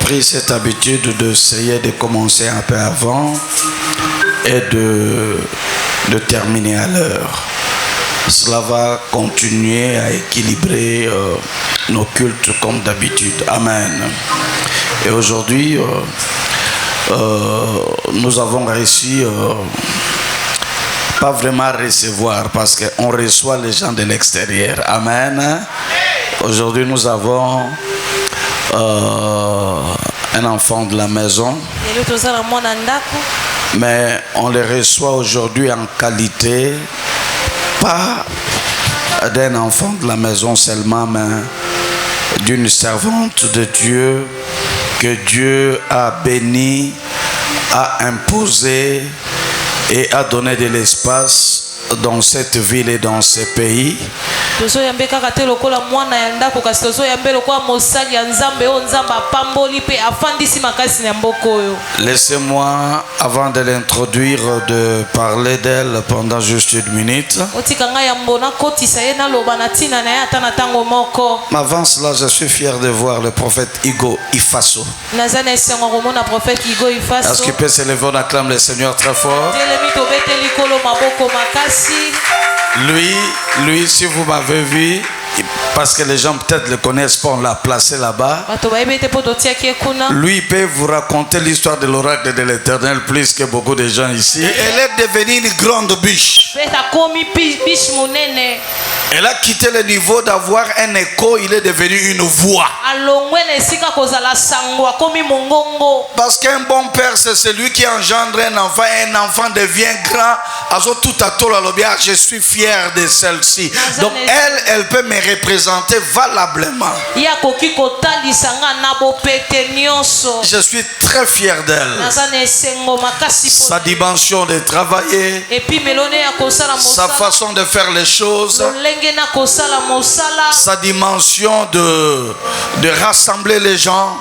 pris cette habitude d'essayer de commencer un peu avant et de terminer à l'heure. Cela va continuer à équilibrer nos cultes comme d'habitude. Amen. Et aujourd'hui, nous avons réussi, pas vraiment recevoir, parce qu'on reçoit les gens de l'extérieur. Amen. Aujourd'hui, nous avons un enfant de la maison, mais on les reçoit aujourd'hui en qualité, pas d'un enfant de la maison seulement, mais d'une servante de Dieu que Dieu a béni, a imposé et a donné de l'espace dans cette ville et dans ce pays. Laissez-moi, avant de l'introduire, de parler d'elle pendant juste une minute. Mais avant cela, je suis fier de voir le prophète Igo Ifaso. Est-ce qu'il peut se lever? On acclame le Seigneur très fort. Lui, si vous m'avez vu, parce que les gens peut-être le connaissent pas, on l'a placé là-bas. Lui, il peut vous raconter l'histoire de l'oracle de l'Éternel plus que beaucoup de gens ici. Et elle est devenue une grande biche. Elle a quitté le niveau d'avoir un écho, il est devenu une voix. Parce qu'un bon père, c'est celui qui engendre un enfant, et un enfant devient grand. Je suis fier de celle-ci. Donc elle peut me représenter valablement. Je suis très fier d'elle. Sa dimension de travailler, sa façon de faire les choses, sa dimension de rassembler les gens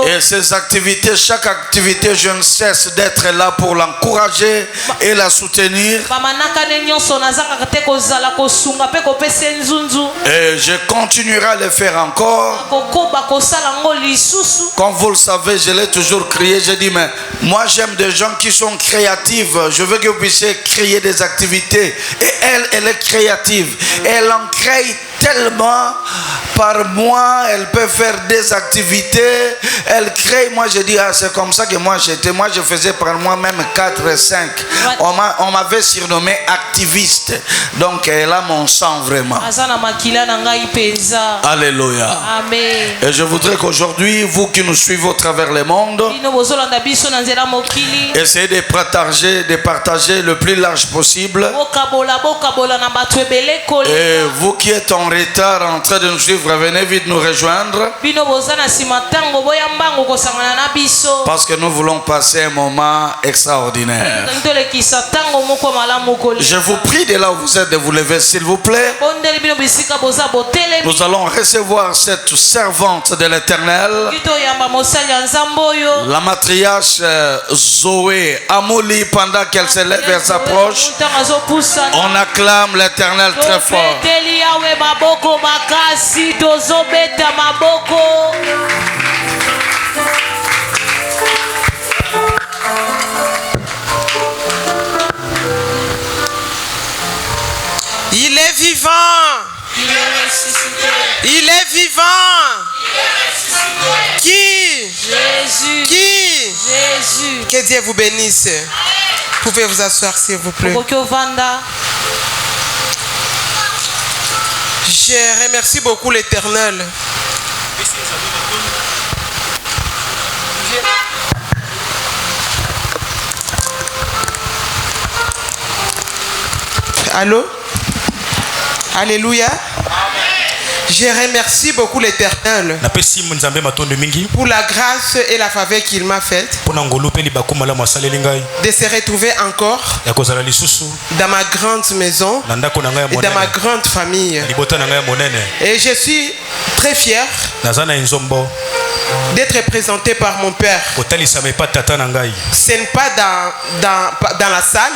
et ses activités. Chaque activité, je ne cesse d'être là pour l'encourager et la soutenir. Et je continuerai à le faire encore. Comme vous le savez, je l'ai toujours crié. J'ai dit, mais moi j'aime des gens qui sont créatifs. Je veux que vous puissiez créer des activités. Et elle est créative. Elle en crée tellement par mois. Elle peut faire des activités. Elle crée. Moi je dis, c'est comme ça que moi j'étais. Moi je faisais par moi-même 4 et 5. On m'avait surnommé activiste. Donc elle a mon sang vraiment. Alléluia. Amen. Et je voudrais qu'aujourd'hui, vous qui nous suivez au travers le monde, essayez de partager le plus large possible. Et vous qui êtes en retard en train de nous suivre, venez vite nous rejoindre. Parce que nous voulons passer un moment extraordinaire. Je vous prie de là où vous êtes de vous lever, s'il vous plaît. Nous allons recevoir cette servante de l'Éternel, la matriarche Zoé Amouli. Pendant qu'elle se lève et s'approche, on acclame l'Éternel très fort. Il est vivant. Il est ressuscité. Il est vivant. Il est ressuscité. Qui? Jésus. Qui? Jésus. Que Dieu vous bénisse. Vous pouvez vous asseoir s'il vous plaît. Je remercie beaucoup l'Éternel. Allô? Alléluia. Je remercie beaucoup l'Éternel pour la grâce et la faveur qu'il m'a faite de se retrouver encore dans ma grande maison et dans ma grande famille. Et je suis très fier d'être présenté par mon père. Ce n'est pas dans la salle.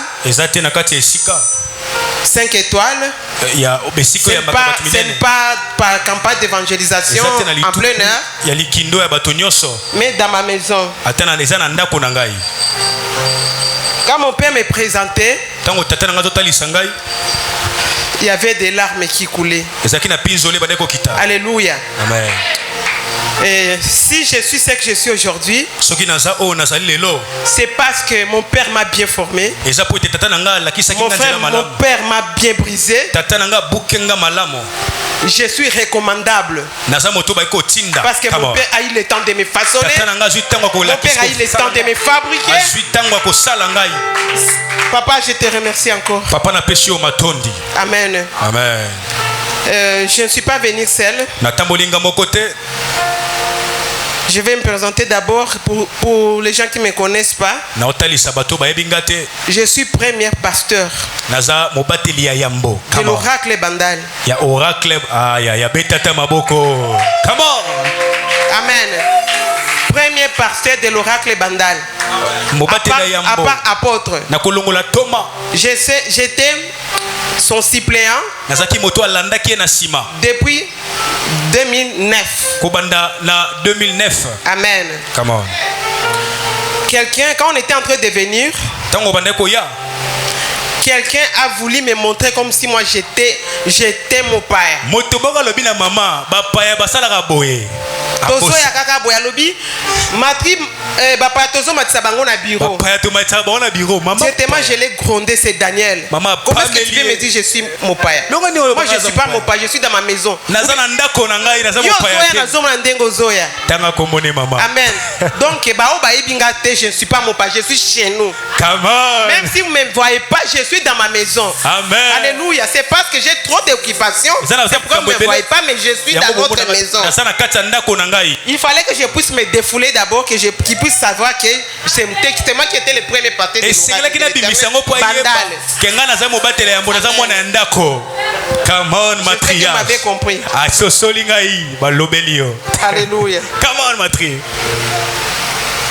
5 étoiles. Ce n'est pas par campagne d'évangélisation en plein air, mais dans ma maison. Quand mon père me présentait, il y avait des larmes qui coulaient. Alléluia. Amen. Et si je suis ce que je suis aujourd'hui, c'est parce que mon père m'a bien formé. Mon père m'a bien brisé. Je suis recommandable. Parce que mon père a eu le temps de me façonner. Mon père a eu le temps de me fabriquer. Papa, je te remercie encore. Amen. Amen. Je ne suis pas venu seul. Je vais me présenter d'abord pour les gens qui ne me connaissent pas. Je suis premier pasteur de l'Oracle Bandal. Amen. Premier pasteur de l'Oracle Bandal. À part apôtre. J'étais son suppléant depuis 2009. Amen. Quelqu'un, quand on était en train de venir, quelqu'un a voulu me montrer comme si moi j'étais mon père. Tozo ya kaka boya lobi matri bapa tozo matisa bango na bureau. Certainement je l'ai grondé, c'est Daniel. Comment est-ce que tu peux me dire je suis mon père? Moi je suis pas mon père, je suis dans ma maison. Amen. Donc je ne suis pas mon père, je suis chez nous. Même si vous ne me voyez pas, je suis dans ma maison. Amen. Alléluia. C'est parce que j'ai trop d'occupations. C'est pourquoi vous ne me voyez pas, mais je suis dans votre maison. Il fallait que je puisse me défouler d'abord, que qu'ils puissent savoir que c'est moi qui étais le premier parti de Come on, Matria. Vous m'avez compris. Alléluia. Come on, Matria.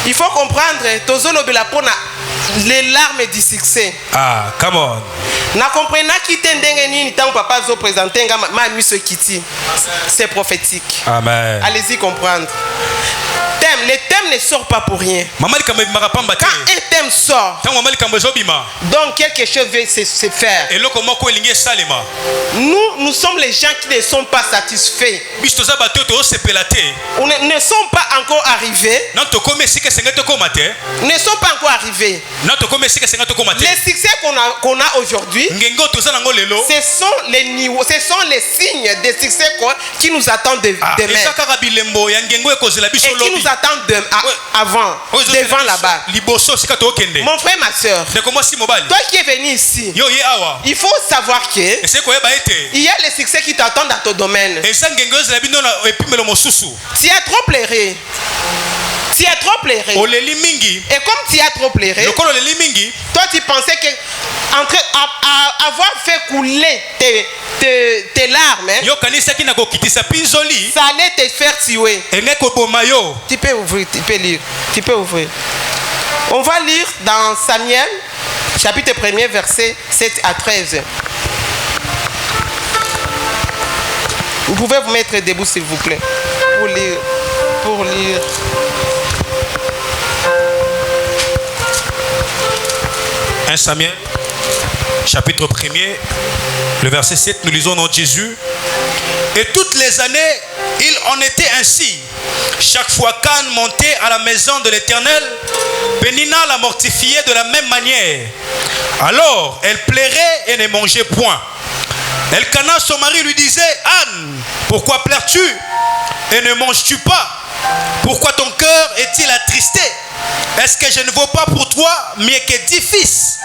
Il faut comprendre, les larmes du succès. Ah, come on. C'est prophétique. Amen. Allez-y comprendre. Le thème ne sort pas pour rien. Quand un thème sort, donc quelque chose veut se faire. Nous sommes les gens qui ne sont pas satisfaits. On ne sont pas encore arrivés. Ne sont pas encore arrivés. Les succès qu'on a aujourd'hui, ce sont les niveaux, ce sont les signes des succès qui nous attendent demain. Et qui nous attendent avant, devant là-bas. Mon frère, ma soeur, toi qui es venu ici, il faut savoir que il y a les succès qui t'attendent dans ton domaine. Tu as trop pleuré. Tu as trop pleuré. Et comme tu as trop pleuré, toi tu pensais que avoir fait couler tes larmes, ça allait te faire tuer. Tu peux ouvrir, tu peux lire. Tu peux ouvrir. On va lire dans Samuel, chapitre 1er, versets 7 à 13. Vous pouvez vous mettre debout s'il vous plaît. Pour lire. Samuel, chapitre 1er, le verset 7, nous lisons dans Jésus. Et toutes les années, il en était ainsi. Chaque fois qu'Anne montait à la maison de l'Éternel, Pénina la mortifiait de la même manière. Alors, elle plairait et ne mangeait point. Elkana, son mari, lui disait: Anne, pourquoi pleures-tu et ne manges-tu pas? Pourquoi ton cœur est-il attristé? Est-ce que je ne vaux pas pour toi mieux que 10 fils?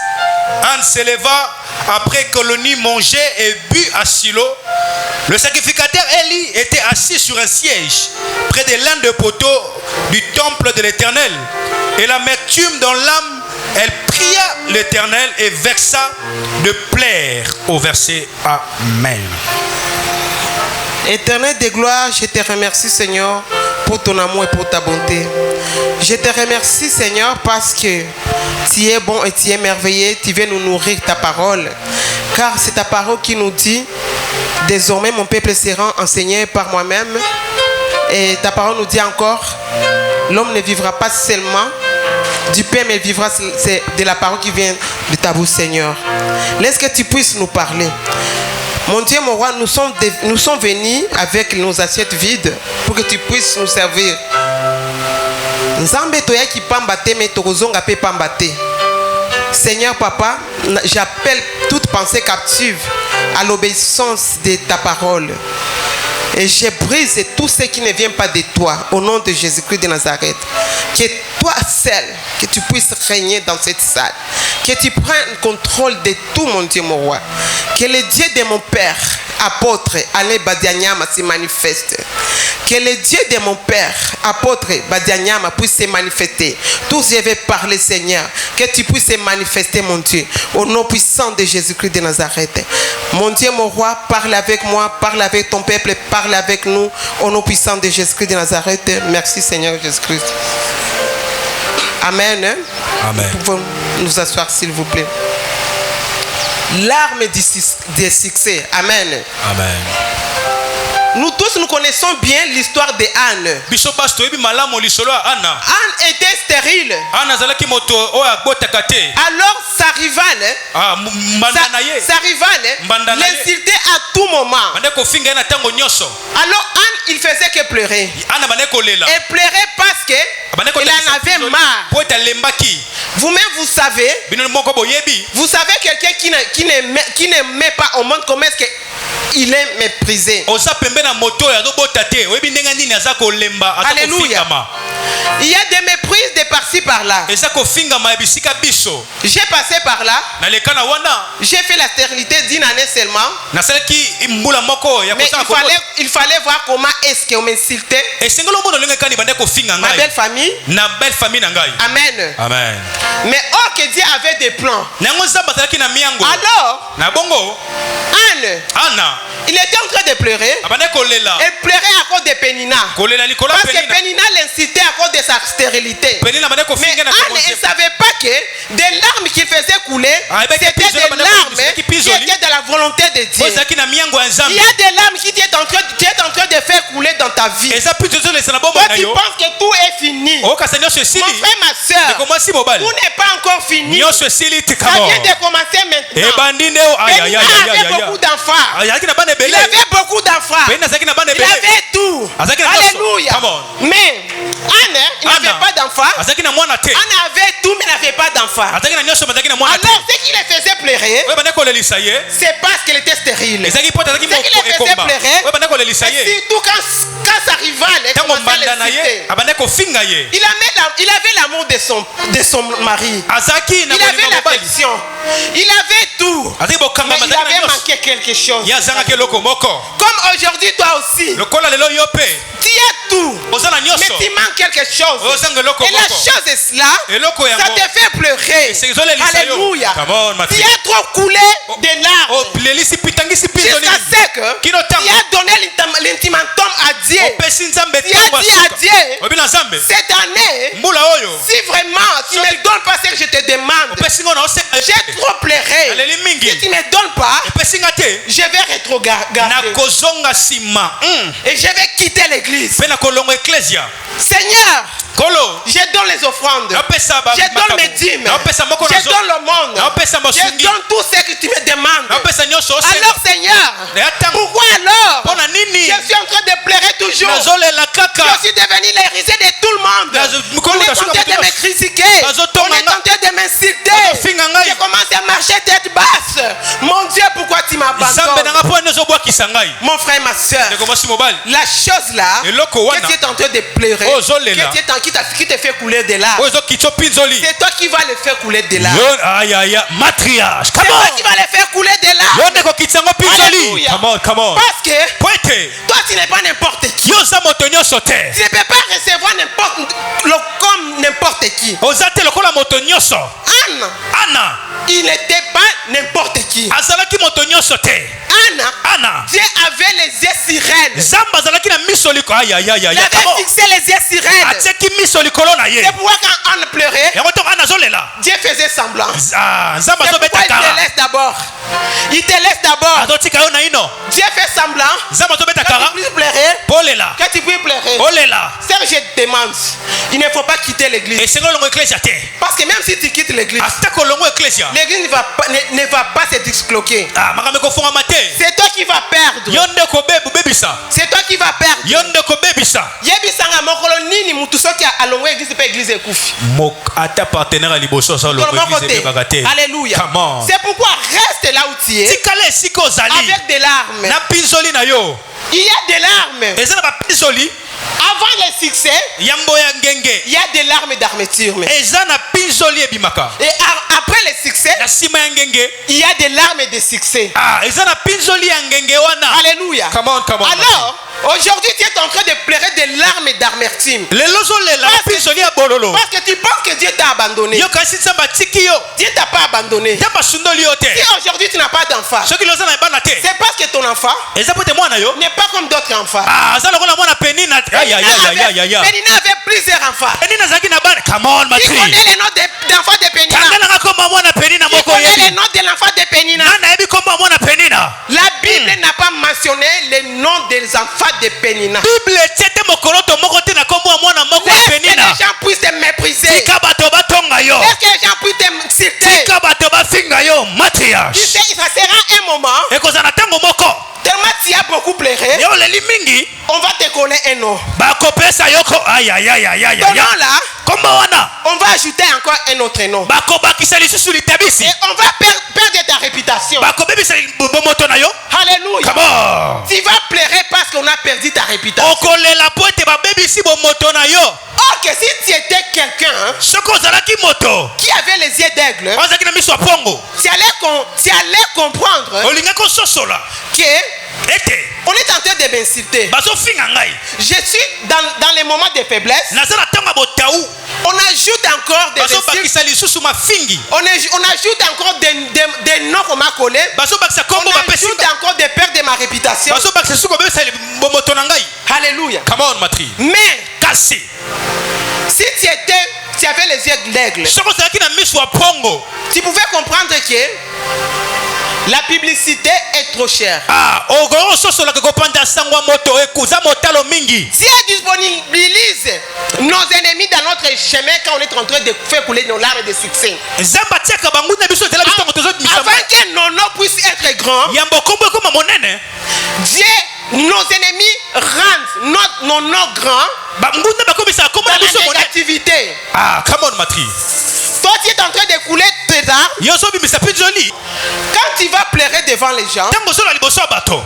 Anne s'éleva après que l'on y mangeait et bu à Silo. Le sacrificateur Élie était assis sur un siège près de l'un des poteaux du temple de l'Éternel. Et l'amertume dans l'âme, elle pria l'Éternel et versa de plaire au verset Amen. Éternel de gloire, je te remercie, Seigneur, pour ton amour et pour ta bonté. Je te remercie, Seigneur, parce que tu es bon et tu es merveilleux. Tu viens nous nourrir ta parole. Car c'est ta parole qui nous dit, désormais mon peuple sera enseigné par moi-même. Et ta parole nous dit encore, l'homme ne vivra pas seulement du pain, mais il vivra de la parole qui vient de ta bouche, Seigneur. Laisse que tu puisses nous parler. Mon Dieu, mon roi, nous sommes venus avec nos assiettes vides pour que tu puisses nous servir. Seigneur Papa, j'appelle toute pensée captive à l'obéissance de ta parole. Et je brise tout ce qui ne vient pas de toi, au nom de Jésus-Christ de Nazareth. Que toi seul, que tu puisses régner dans cette salle. Que tu prennes contrôle de tout, mon Dieu, mon roi. Que le Dieu de mon Père, apôtre Alain Badianyama, se manifeste. Que le Dieu de mon Père, apôtre Badianyama, puisse se manifester. Tous je vais parler, Seigneur. Que tu puisses se manifester, mon Dieu. Au nom puissant de Jésus-Christ de Nazareth. Mon Dieu, mon roi, parle avec moi, parle avec ton peuple, parle avec nous. Au nom puissant de Jésus-Christ de Nazareth. Merci, Seigneur Jésus-Christ. Amen. Amen. Pouvons nous asseoir, s'il vous plaît. L'arme des succès. Amen. Amen. Nous tous, nous connaissons bien l'histoire de Anne. Anne était stérile. Alors sa rivale l'insultait à tout moment. Alors Anne, il faisait que pleurer. Elle pleurait parce qu'elle en avait marre. Vous-même, vous savez quelqu'un qui n'aimait pas au monde, comment est-ce qu'il est méprisé. Alléluia. Il y a des méprises de par-ci par-là. J'ai passé par là. J'ai fait la stérilité d'une année seulement. Mais il fallait voir comment est-ce qu'on m'insultait. Ma belle famille. Amen. Amen. Mais or que Dieu avait des plans. Alors, Anne, il était en train de pleurer. Elle pleurait à cause de Pénina. Parce que Pénina l'incitait à cause de sa stérilité. Mais Anne ne savait pas que des larmes qui faisaient couler, c'était des larmes qui étaient de la volonté de Dieu. Il y a des larmes qui étaient en train de faire couler dans ta vie. Toi, tu penses que tout est fini. Mon frère, ma soeur, tout n'est pas encore fini. Ça vient de commencer maintenant. Pénina avait beaucoup d'enfants. Il avait beaucoup d'enfants. Il avait tout. Alléluia. Mais Anne, il n'avait pas d'enfants. Anne avait tout, mais n'avait pas d'enfants. Alors, ce qui les faisait pleurer, c'est parce qu'elle était stérile. Ce qui les faisait pleurer, et surtout quand sa rivale commençait à l'insulter. Il avait l'amour de son mari. Il avait l'affection. Il avait tout. Mais il avait manqué quelque chose. Comme aujourd'hui, toi aussi. Tu as tout. Mais tu manques quelque chose. Et la chose est cela. Ça te fait pleurer. Alléluia. Tu as trop coulé de larmes. Jusqu'à ce que tu as donné l'intimatum à Dieu. Tu as dit à Dieu, cette année, si vraiment tu ne me donnes pas ce que je te demande, j'ai trop pleuré. Si tu ne me donnes pas, je vais rétrograder. Et je vais quitter l'église. Seigneur, je donne les offrandes. Je donne mes dîmes. Je donne le monde. Je donne tout ce que tu me demandes. Alors Seigneur, pourquoi alors je suis en train de pleurer toujours? Je suis devenu les risées de tout le monde. On est tenté de me critiquer. On est tenté de m'insulter. Je commence à marcher tête basse. Mon Dieu, pourquoi tu m'abandonnes? Mon frère, ma soeur, la chose là que tu es en train de pleurer, qui te fait couler de larmes, c'est toi qui vas le faire couler de larmes. Matriarche. C'est toi qui vas le faire couler de larmes. Alléluia. Parce que toi tu n'es pas n'importe qui. Tu ne peux pas recevoir comme n'importe qui. Anne, il n'était pas n'importe qui. qui. azalaki moto nyonso te. Anna, Dieu avait les yeux sur elle. Zamba azalaki na miso likolo. Il avait fixé les yeux sur elle. atiaki miso likolo na ye. C'est pourquoi quand Anne pleurait, yango to Anna azolela, Dieu faisait semblant. Zamba C'est pourquoi azobeta il te kara. laisse d'abord. Il te laisse d'abord. azotika yo na ino. Dieu fait semblant. Zamba azobeta Quand kara. tu puisses pleurer, Polela. quand tu puisses pleurer, Olela. Sœur, je te demande, il ne faut pas quitter l'église. esengo longo ecclesia te. Parce que même si tu quittes l'église, atako longo ecclesia. l'église ne va pas se disloquer. makambo ekofungama te. C'est toi qui vas perdre. yo nde kobebisa. C'est toi qui vas perdre. yo nde kobebisa. Yebisanga mokolo nini mutu soki alongwe église pe église ekufi. ata partenaire à liboso sa longo église ebebaka te. Alléluia. Come on. C'est pourquoi reste là où tu es. tikala esika ozali. Avec des larmes. na pinzoli na yo. Il y a des larmes. eza na bapinzoli. Avant le succès, yambo ya ngenge. il y a des larmes d'armature. eza na pinzoli ebimaka. Et après le succès, na sima ya ngenge. il y a des larmes de succès. eza na pinzoli ya ngenge wana. Alléluia. Come on, come on. Alors, aujourd'hui, tu es en train de pleurer des larmes d'amertume. lelo ozolela na pinzoli ya bololo. Parce que tu penses que Dieu t'a abandonné. yo kasi nzambe atiki yo. Dieu t'a pas abandonné. nzambe asundoli yo te. Si aujourd'hui tu n'as pas d'enfant, soki loza na ebana te. c'est parce que ton enfant eza po te mwana yo. n'est pas comme d'autres enfants. aza lokola mwana penina. Pénina avait plusieurs enfants. penina azalaki na bana. Come on, Qui matri. connaît les noms d'enfants de Pénina? kanga nanga komba mwana penina Qui moko connaît les yebi. noms de l'enfant de Pénina? nana yebi komba mwana penina. La Bible n'a pas mentionné les noms des enfants de Pénina. bible etie te mokoloto moko te na kombo ya mwana moko ya Laisse que les penina. gens puissent te mépriser. tika bato batonga yo. Laisse que les gens puissent t'insulter. tika bato bafinga yo. Tu matriage sais, ça sera un moment, ekozala na ntango moko. tellement tu as beaucoup pleuré, yo oleli mingi. on va te coller un nom. bakopesa yo ko Ton nom là, kombo wana. on va ajouter encore un autre nom. bakobakisa lisusu litabisi. Et on va perdre ta réputation. bakobebisa bomoto na yo. Alléluia. kabo Tu vas pleurer parce qu'on a perdu ta réputation. okolela po ete babebisi bomoto na yo. Or que si tu étais quelqu'un soki ozalaki moto qui avait les yeux d'aigle, ozalaki na miso ya pongo, tu allais comprendre olingaki ososola que ete on est en train de m'insulter. bazofinga ngai. Je suis dans les moments de faiblesse. naza na ntango ya botau. On ajoute encore des insultes. bazobakisa lisusu mafingi. On ajoute encore des noms qu'on m'a collés. bazobakisa On kombo bapesi. ajoute encore des pertes de ma réputation. bazobakisa suku babebisa bomoto na ngai. Alléluia. Come on, matri. Mais kasi si tu avais les yeux d'aigle, soki ozalaki na miso ya pongo, tu pouvais comprendre que la publicité est trop chère. okoki ososolaka kopanda sango ya moto ekuza motalo mingi. Dieu disponibilise nos ennemis dans notre chemin quand on est en train de faire couler nos larmes de succès. nzambe atiaka bangu na biso nzela biso ntango tozobimisa. Afin que nos noms puissent être grands, yambo kombo ekoma monene. Dieu, nos ennemis rendent nos noms grands bangunda bakomisaka kombo dans na biso la monene. négativité. Come on, matri. Toi, tu es en train de couler tes larmes. yo ozobimisa pinzoli. Quand tu vas pleurer devant les gens, ntango ozola liboso ya bato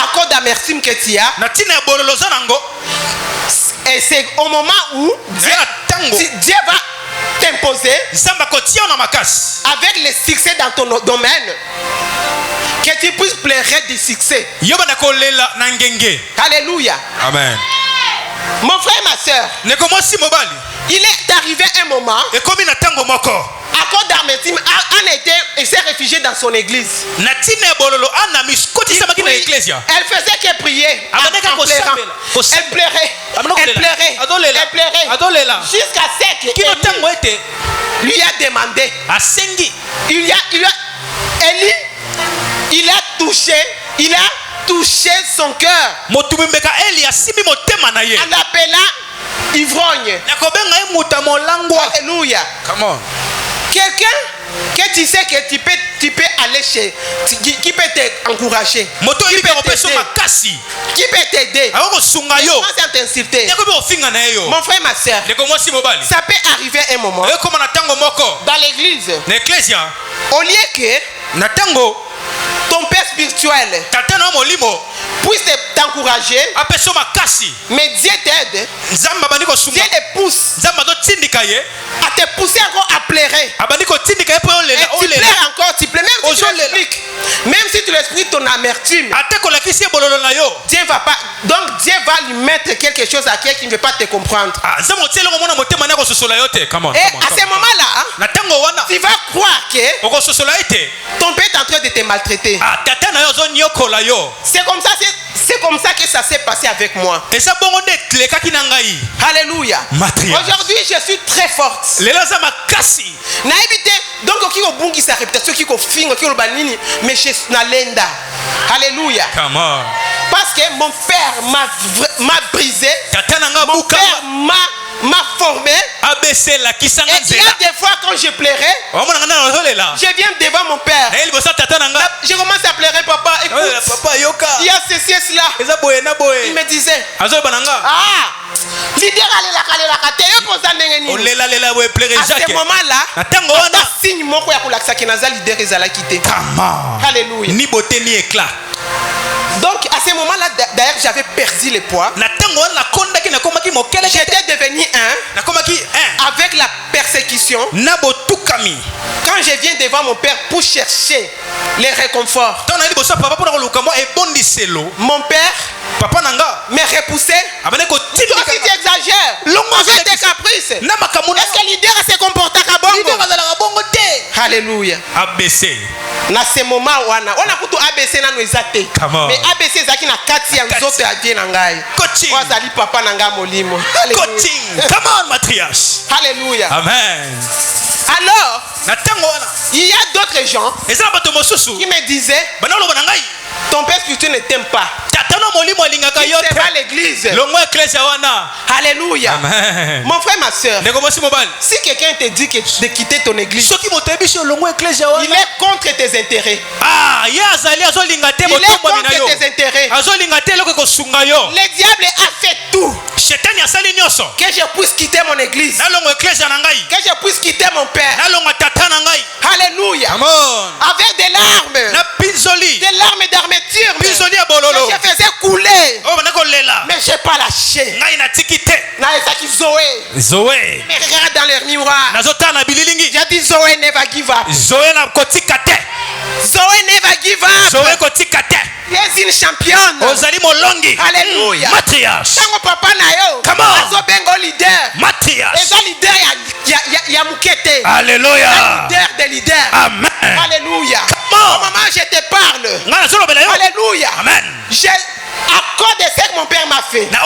à cause d'amertume que tu as, na ntina ya bololo oza nango. et c'est au moment où Dieu Dieu va t'imposer nzambe akotia yo na makasi. avec le succès dans ton domaine, que tu puisses pleurer du succès. yo bana kolela na ngenge. Alléluia. Amen. Mon frère, ma soeur, ndeko mwasi mobali il est arrivé un moment, ekomi na ntango moko à cause d'amertume, il s'est réfugié dans son église. na ntina ya bololo ana mikotisamaki na eklesia. Elle faisait que prier en Abandeka pleurant. kosambela. Elle pleurait. Abandeka Elle pleurait. adolela. Elle pleurait. Adolela. Jusqu'à ce que kino Élie ntango ete lui a demandé. asengi Élie, il a touché son cœur motumimbeka eli asimbi motema na ye en l'appelant ivrogne. nakobenga ye muta molangwa. Alléluia. Come on. Quelqu'un que tu sais que tu peux aller chez, qui peut t'encourager, moto qui yebi peut kopesa t'aider, makasi qui peut t'aider, akokosunga yo sans t'insulter. yakobi kofinga na ye yo. Mon frère, ma soeur, ndeko mwasi mobali ça peut arriver un moment ekoma na ntango moko dans l'église, na eklesia au lieu que na ntango ton père spirituel tata na molimo puisse t'encourager. Mais Dieu t'aide. Dieu te pousse à te pousser encore à pleurer. Et tu pleures encore, tu pleures. Même si tu l'expliques ton amertume, Dieu va pas. Donc Dieu va lui mettre quelque chose à quelqu'un qui ne veut pas te comprendre. Et à ce moment-là, tu vas croire que ton père est en train de te maltraiter. C'est comme ça que ça s'est passé avec moi. Alléluia. Aujourd'hui, je suis très forte. Donc, qui a sa réputation, qui a fait mais je suis Nalenda. Alléluia. Parce que mon père m'a brisé. Mon père m'a formé. Et il y a des fois quand je pleurais, je viens devant mon père. Je commence à pleurer, papa. Écoute, il y a ceci et cela. Il me disait, leader à ce moment-là, on a signe mon leader quitté. Alléluia. Ni beauté ni éclat. Donc à ce moment-là, d'ailleurs, j'avais perdu le poids. J'étais devenu un avec la persécution. Quand je viens devant mon père pour chercher les réconforts, mon père me repoussait. Toi aussi tu exagères avec tes caprices. Est-ce que l'idée se comporte à bongo? Alléluia. ABC. Na ce moment on a kutu ABC na noezate. Mais ABC zaki na kati ya nzoto ya Dieu na ngai. Wazali papa na ngai molimo. Coaching. Come on, Matthias. Alléluia. Amen. Alors, il y a d'autres gens qui me disaient, ton père spirituel ne t'aime pas. Il ne pas l'église. Alléluia. Amen. Mon frère, ma soeur, si quelqu'un te dit de quitter ton église, il est contre tes intérêts. Il est contre tes intérêts. Le diable a fait tout que je puisse quitter mon église, que je puisse quitter mon père. Alléluia. Avec des larmes, des larmes d'armature que je faisais couler, mais je n'ai pas lâché. Zoé, mais regarde dans leur miroir. J'ai dit Zoé never give up. Zoé never give up. Tu es une championne. Alléluia. Tango papa na yo. Azo bengo leader. Eza leader ya mukete. Alléluia. Leader des leaders. Amen. Alléluia. Au moment où je te parle. Alléluia. Amen. À cause de ce que mon père m'a fait, je me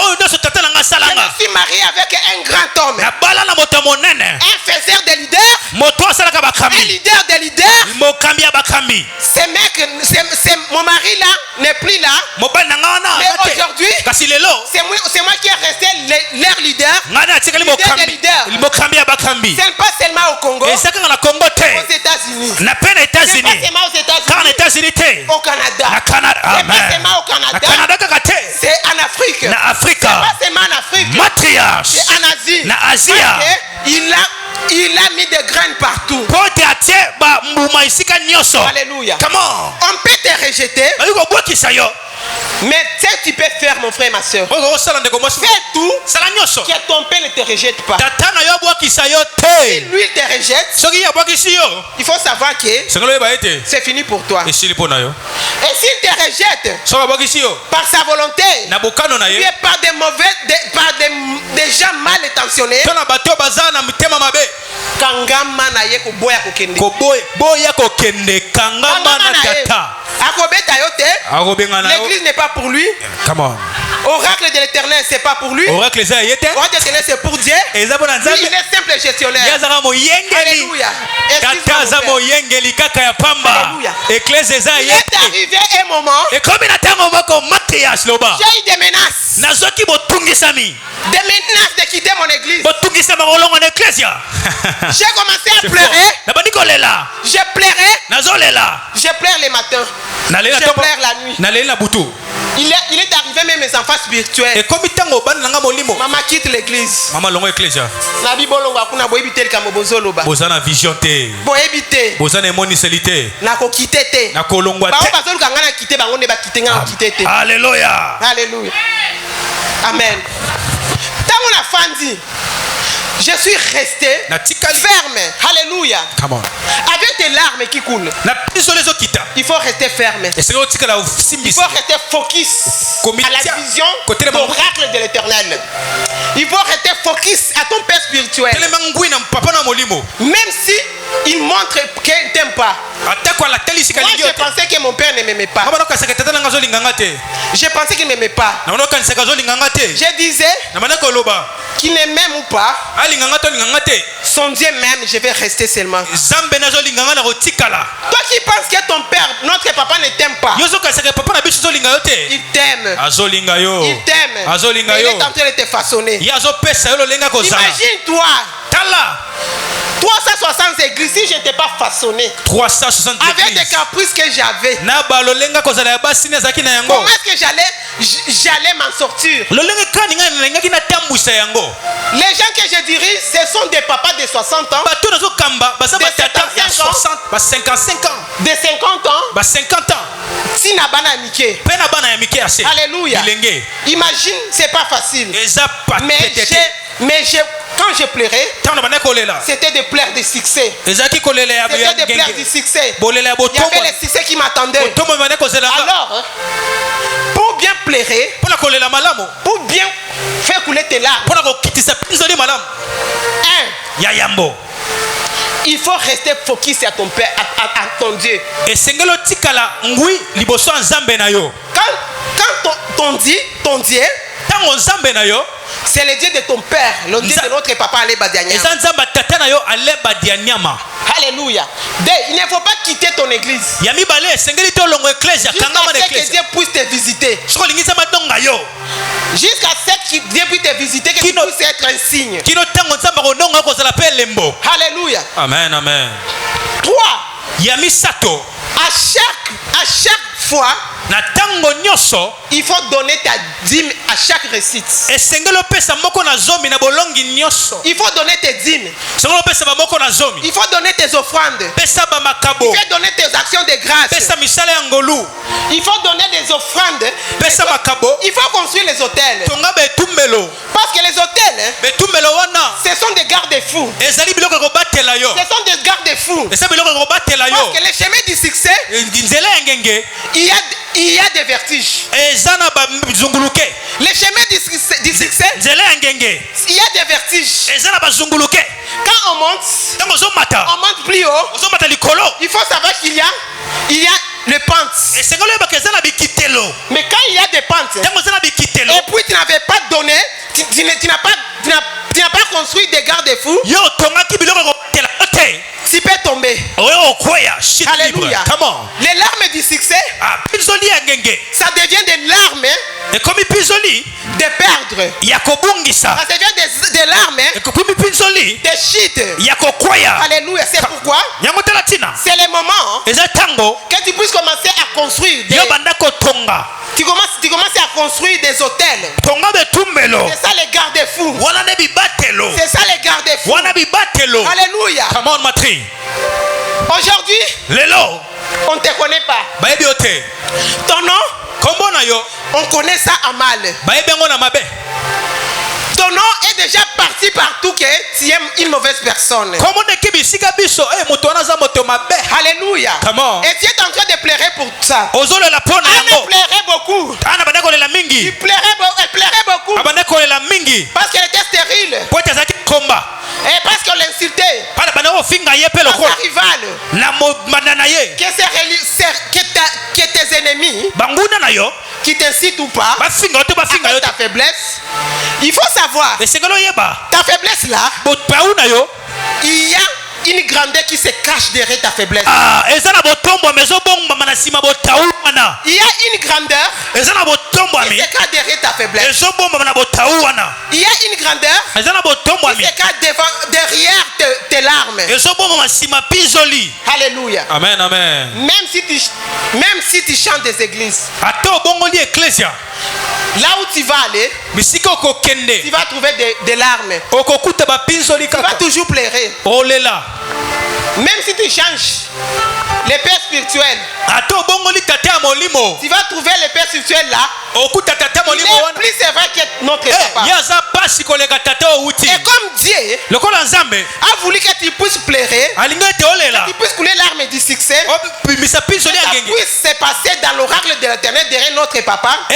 suis marié avec un grand homme, un faiseur de leaders, un leader de leaders. Ce mec, mon mari là n'est plus là, mais aujourd'hui c'est moi qui ai resté leur leader, leader des leaders. Ce n'est pas seulement au Congo, aux États-Unis, ce n'est pas seulement aux États-Unis, au Canada, ce n'est pas seulement au Canada, c'est en Afrique. C'est pas seulement en Afrique. C'est en Asie. Parce que il a mis des graines partout. Alléluia. On peut te rejeter, mais tu peux faire, mon frère, ma soeur. Fais tout que ton père ne te rejette pas. Si lui il te rejette, il faut savoir que c'est fini pour toi. Et s'il te rejette par sa volonté, il est par des mauvais, par des gens mal intentionnés, kangama na ye ko boya kokende kangama na tata akobeta yote. L'église n'est pas pour lui. Come on. Oracle de l'Éternel c'est pas pour lui. Oracle de l'Éternel c'est pour Dieu. Lui, il est simple gestionnaire. Alléluia. Alléluia. Il est arrivé un moment, j'ai eu des menaces de quitter mon église. J'ai commencé à pleurer. Je pleurais. Je pleure le matin. Je pleure la nuit. Il est arrivé même mes enfants spirituels. Maman quitte l'église. Nabi bolongo akuna boyebi tel kamo bozoloba. Bozana vision te. Boyebite. Bozana emonisalité. Nako quitter te. Nako longwa te. Ba bazoluka ngana quitter bango ne ba quitter ngana quitter te. Alléluia. Alléluia. Amen. Tant on a fandi. Je suis resté ferme. Alléluia. Come on. Avec des larmes qui coulent. Il faut rester ferme. Il faut rester focus à la vision d'oracle de l'Éternel. Il faut rester focus à ton Père spirituel. Même si il montre qu'il ne t'aime pas. Moi, je pensais que mon père ne m'aimait pas. Je pensais qu'il ne m'aimait pas. Je disais qu'il ne m'aime ou pas. Son Dieu m'aime, je vais rester seulement. Toi qui penses que ton père, notre papa ne t'aime pas. Il t'aime. Il t'aime. Il est en train de te façonner. Imagine-toi. 360 églises, si je n'étais pas façonné 360 avec des caprices que j'avais, comment est-ce que j'allais m'en sortir? Les gens que je dirige, ce sont des papas de 60 ans, de 55 ans, de 50 ans, si nabana mike. Alléluia. Imagine, c'est pas facile. Mais quand je pleurais, c'était des pleurs de succès. C'était des pleurs de succès. Il y avait les succès qui m'attendaient. Alors, pour bien pleurer, pour bien faire couler tes larmes, il faut rester focus à ton Père, à ton Dieu. Quand ton Dieu, c'est le Dieu de ton père, le Dieu de notre papa Alléluia. Il ne faut pas quitter ton église. Jusqu'à ce que Dieu puisse te visiter. Jusqu'à ce que Dieu puisse te visiter, que tu puisses être un signe. Alléluia. Amen, amen. 3. À chaque fois, il faut donner ta dîme à chaque récite. Il faut donner tes dîmes. Il faut donner tes offrandes. Il faut donner tes actions de grâce. Il faut donner des offrandes. Il faut construire les hôtels. Parce que les hôtels, ce sont des garde-fous. Ce sont des garde-fous. Parce que les chemins du succès, il y a des vertiges. Les chemins du succès, il y a des vertiges. Quand on monte plus haut. Il faut savoir qu'il y a le pente. Mais quand il y a des pentes, et puis tu n'avais pas donné, tu n'as pas construit des garde-fous, tu peux tomber. Alléluia. Les larmes du succès, ça devient des larmes de perdre. Ça devient des larmes de chute. Alléluia. C'est pourquoi c'est le moment que tu puisses commencer à construire tu commences à construire des hôtels. C'est ça les garde-fous. C'est ça les garde-fous. Alléluia. Aujourd'hui, on ne te connaît pas. Ton nom, on connaît ça à mal. Ton nom est déjà parti partout que tu es une mauvaise personne. Alléluia. Et tu es en train de pleurer pour ça. Anna pleurait beaucoup. Elle pleurait beaucoup. Parce qu'elle était stérile. Et parce qu'on l'insultait. Parce qu'un rival. Que tes ennemis qui t'incitent ou pas à ta faiblesse. Il faut savoir ta faiblesse là. Il y a une grandeur qui se cache derrière ta faiblesse. Il y a une grandeur qui se cache derrière ta faiblesse. Il y a une grandeur qui se cache derrière tes larmes. Alléluia. Amen, amen. Même si tu chantes des églises, là où tu vas aller, tu vas trouver des larmes. Tu vas toujours pleurer. Même si tu changes les pères spirituels, tu vas trouver les pères spirituels là. Il est plus sévère que notre papa. Et comme Dieu a voulu que tu puisses pleurer, que tu puisses couler l'arme du succès, que ça puisse se passer dans l'oracle de l'Éternel derrière notre papa. Et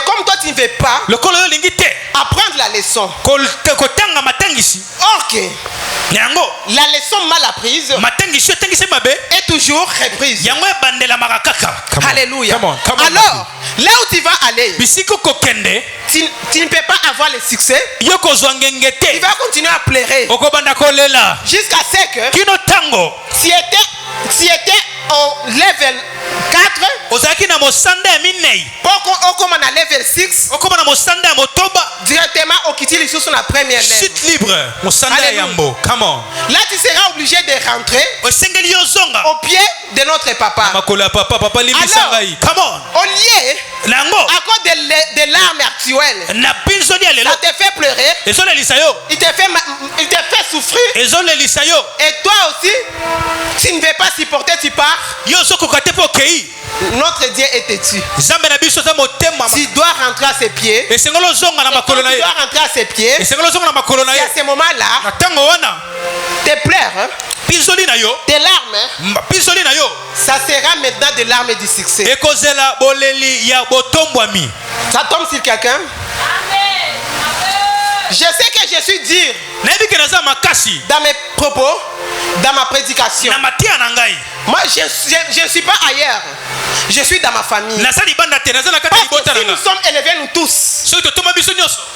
comme toi tu ne veux pas apprendre la leçon, ok, la leçon mal apprise est toujours reprise. Alléluia. Alors, là où tu vas aller, tu ne peux pas avoir le succès. Tu vas continuer à pleurer jusqu'à ce que si était au level 4, on commence à level 6, directement au quitter sous la première libre. Là tu seras obligé de rentrer au pied de notre papa. Alors, au lieu à cause des larmes actuelles, ça te fait pleurer, il te fait souffrir, et toi aussi tu ne veux pas supporter, tu pars. Notre Dieu est têtu. Tu dois rentrer à ses pieds. Et tu dois rentrer à ses pieds. Et à ce moment-là, tes pleurs, tes larmes, ça sera maintenant des larmes du succès. Ça tombe sur quelqu'un. Je sais que je suis dur dans mes propos, dans ma prédication. Moi, je ne suis pas ailleurs. Je suis dans ma famille. Parce que si nous sommes élevés, nous tous,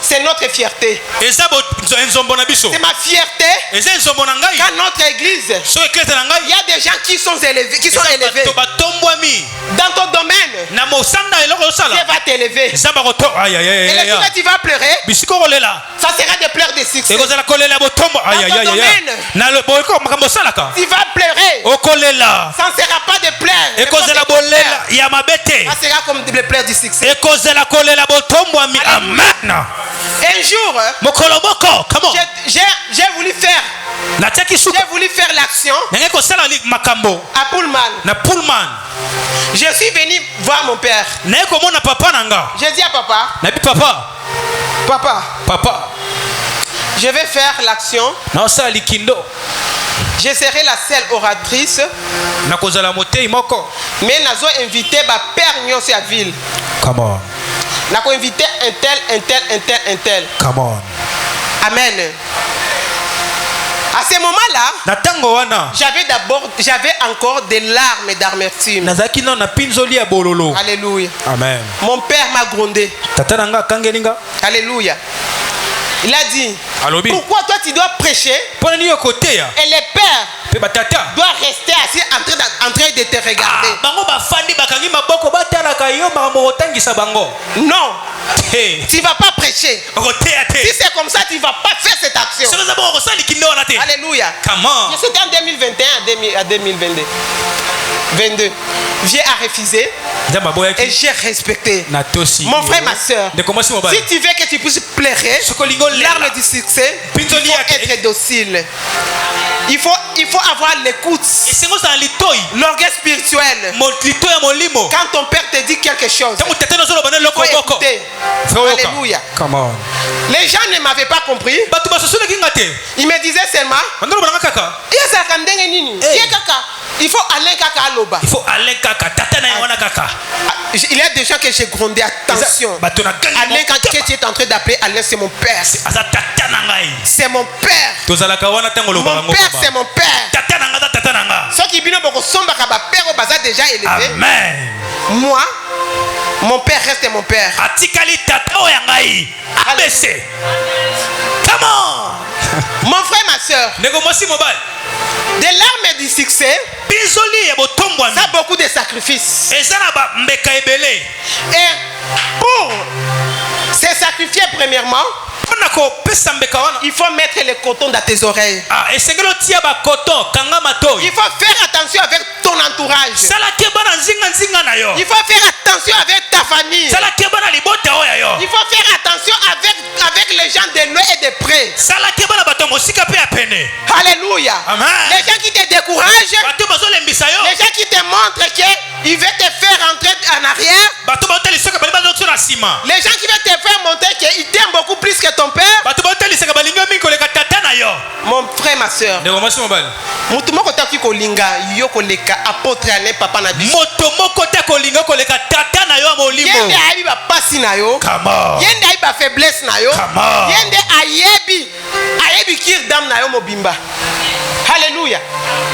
c'est notre fierté. C'est ma fierté. Quand notre église, il y a des gens qui sont élevés. Dans ton domaine, Dieu va t'élever. Et les jours que tu vas pleurer, ça sera des pleurs de succès. Dans ton domaine, tu vas pleurer. Ça ne sera pas des pleurs. Ça sera comme des pleurs du succès. Un jour, j'ai voulu faire l'action à Pullman. Je suis venu voir mon père. J'ai dit à papa, je vais faire l'action. Je serai la seule oratrice. Mais nazo invité ma père nyonso à ville. Come on. Nako invité un tel. Come on. Amen. À ce moment-là, j'avais encore des larmes d'amertume. Alléluia. Amen. Mon père m'a grondé. Alléluia. Il a dit, pourquoi toi tu dois prêcher et les pères doivent rester assis en train de te regarder? Non, tu ne vas pas prêcher. Si c'est comme ça, tu ne vas pas faire cette action. Alléluia. C'était en 2021 à 2022. Dieu a refusé et j'ai respecté. Mon frère, ma soeur, si tu veux que tu puisses pleurer l'arme du succès, il faut être docile. Il faut avoir l'écoute, l'orgueil spirituel. Quand ton père te dit quelque chose, il faut écouter. Alléluia. Les gens ne m'avaient pas compris. Ils me disaient seulement, il faut aller kaka aloba. Il y a des gens que j'ai grondé. Attention. Alain, quand tu es en train d'appeler Alain, c'est mon père. C'est mon père. Mon père, c'est mon père. Ceux qui viennent pour somba kaba père au bazar déjà élevé. Amen. Moi, mon père reste mon père. Come on. Mon frère, ma soeur, des larmes du succès, ça a beaucoup de sacrifices. Et pour se sacrifier premièrement, il faut mettre le coton dans tes oreilles. Il faut faire attention avec ton entourage. Il faut faire attention avec ta famille. Il faut faire attention avec les gens de loin et de près. Alléluia. Les gens qui te découragent, les gens qui te montrent qu'ils veulent te faire rentrer en arrière, les gens qui veulent te faire montrer qu'ils t'aiment beaucoup plus que ton père. Mon frère, ma soeur, Alléluia.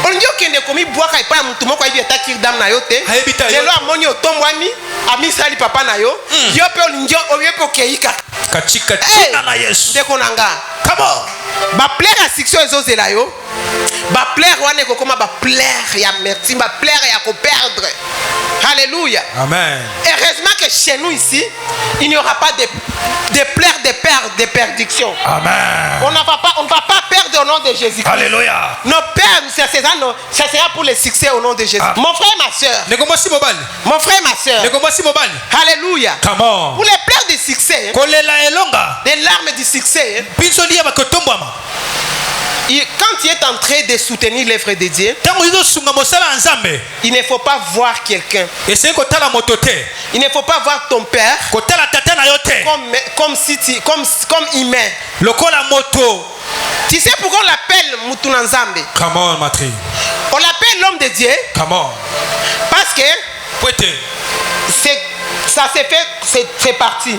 On dit que komi boaka pas mutu moko ayi eta kirdam na yo te. Lelo amoni otombwani ami sali papa na yo. Yo pe olinjo oyepo keika. Katika tina na Yesu. Ndeko nanga. Come on. Ba plaire à section ezozela yo. Ba plaire wane ko koma ba plaire ya merci, ba plaire ya ko perdre. Alléluia. Amen. Heureusement que chez nous ici, il n'y aura pas de plaire, de perdre, de perdition. Amen. On ne va pas perdre au nom de Jésus. Alléluia. Nos pères, ça sera pour le succès au nom de Jésus. Mon frère et ma soeur. Mon frère et ma soeur. Alléluia. Come on. Pour les pleurs du succès, des larmes du succès, quand tu es en train de soutenir l'œuvre de Dieu, il ne faut pas voir quelqu'un. Il ne faut pas voir ton père comme humain. Tu sais pourquoi on l'appelle Mutunanzambe? Come on, Matri. On l'appelle l'homme de Dieu. Come on. Parce que ça s'est fait, c'est parti.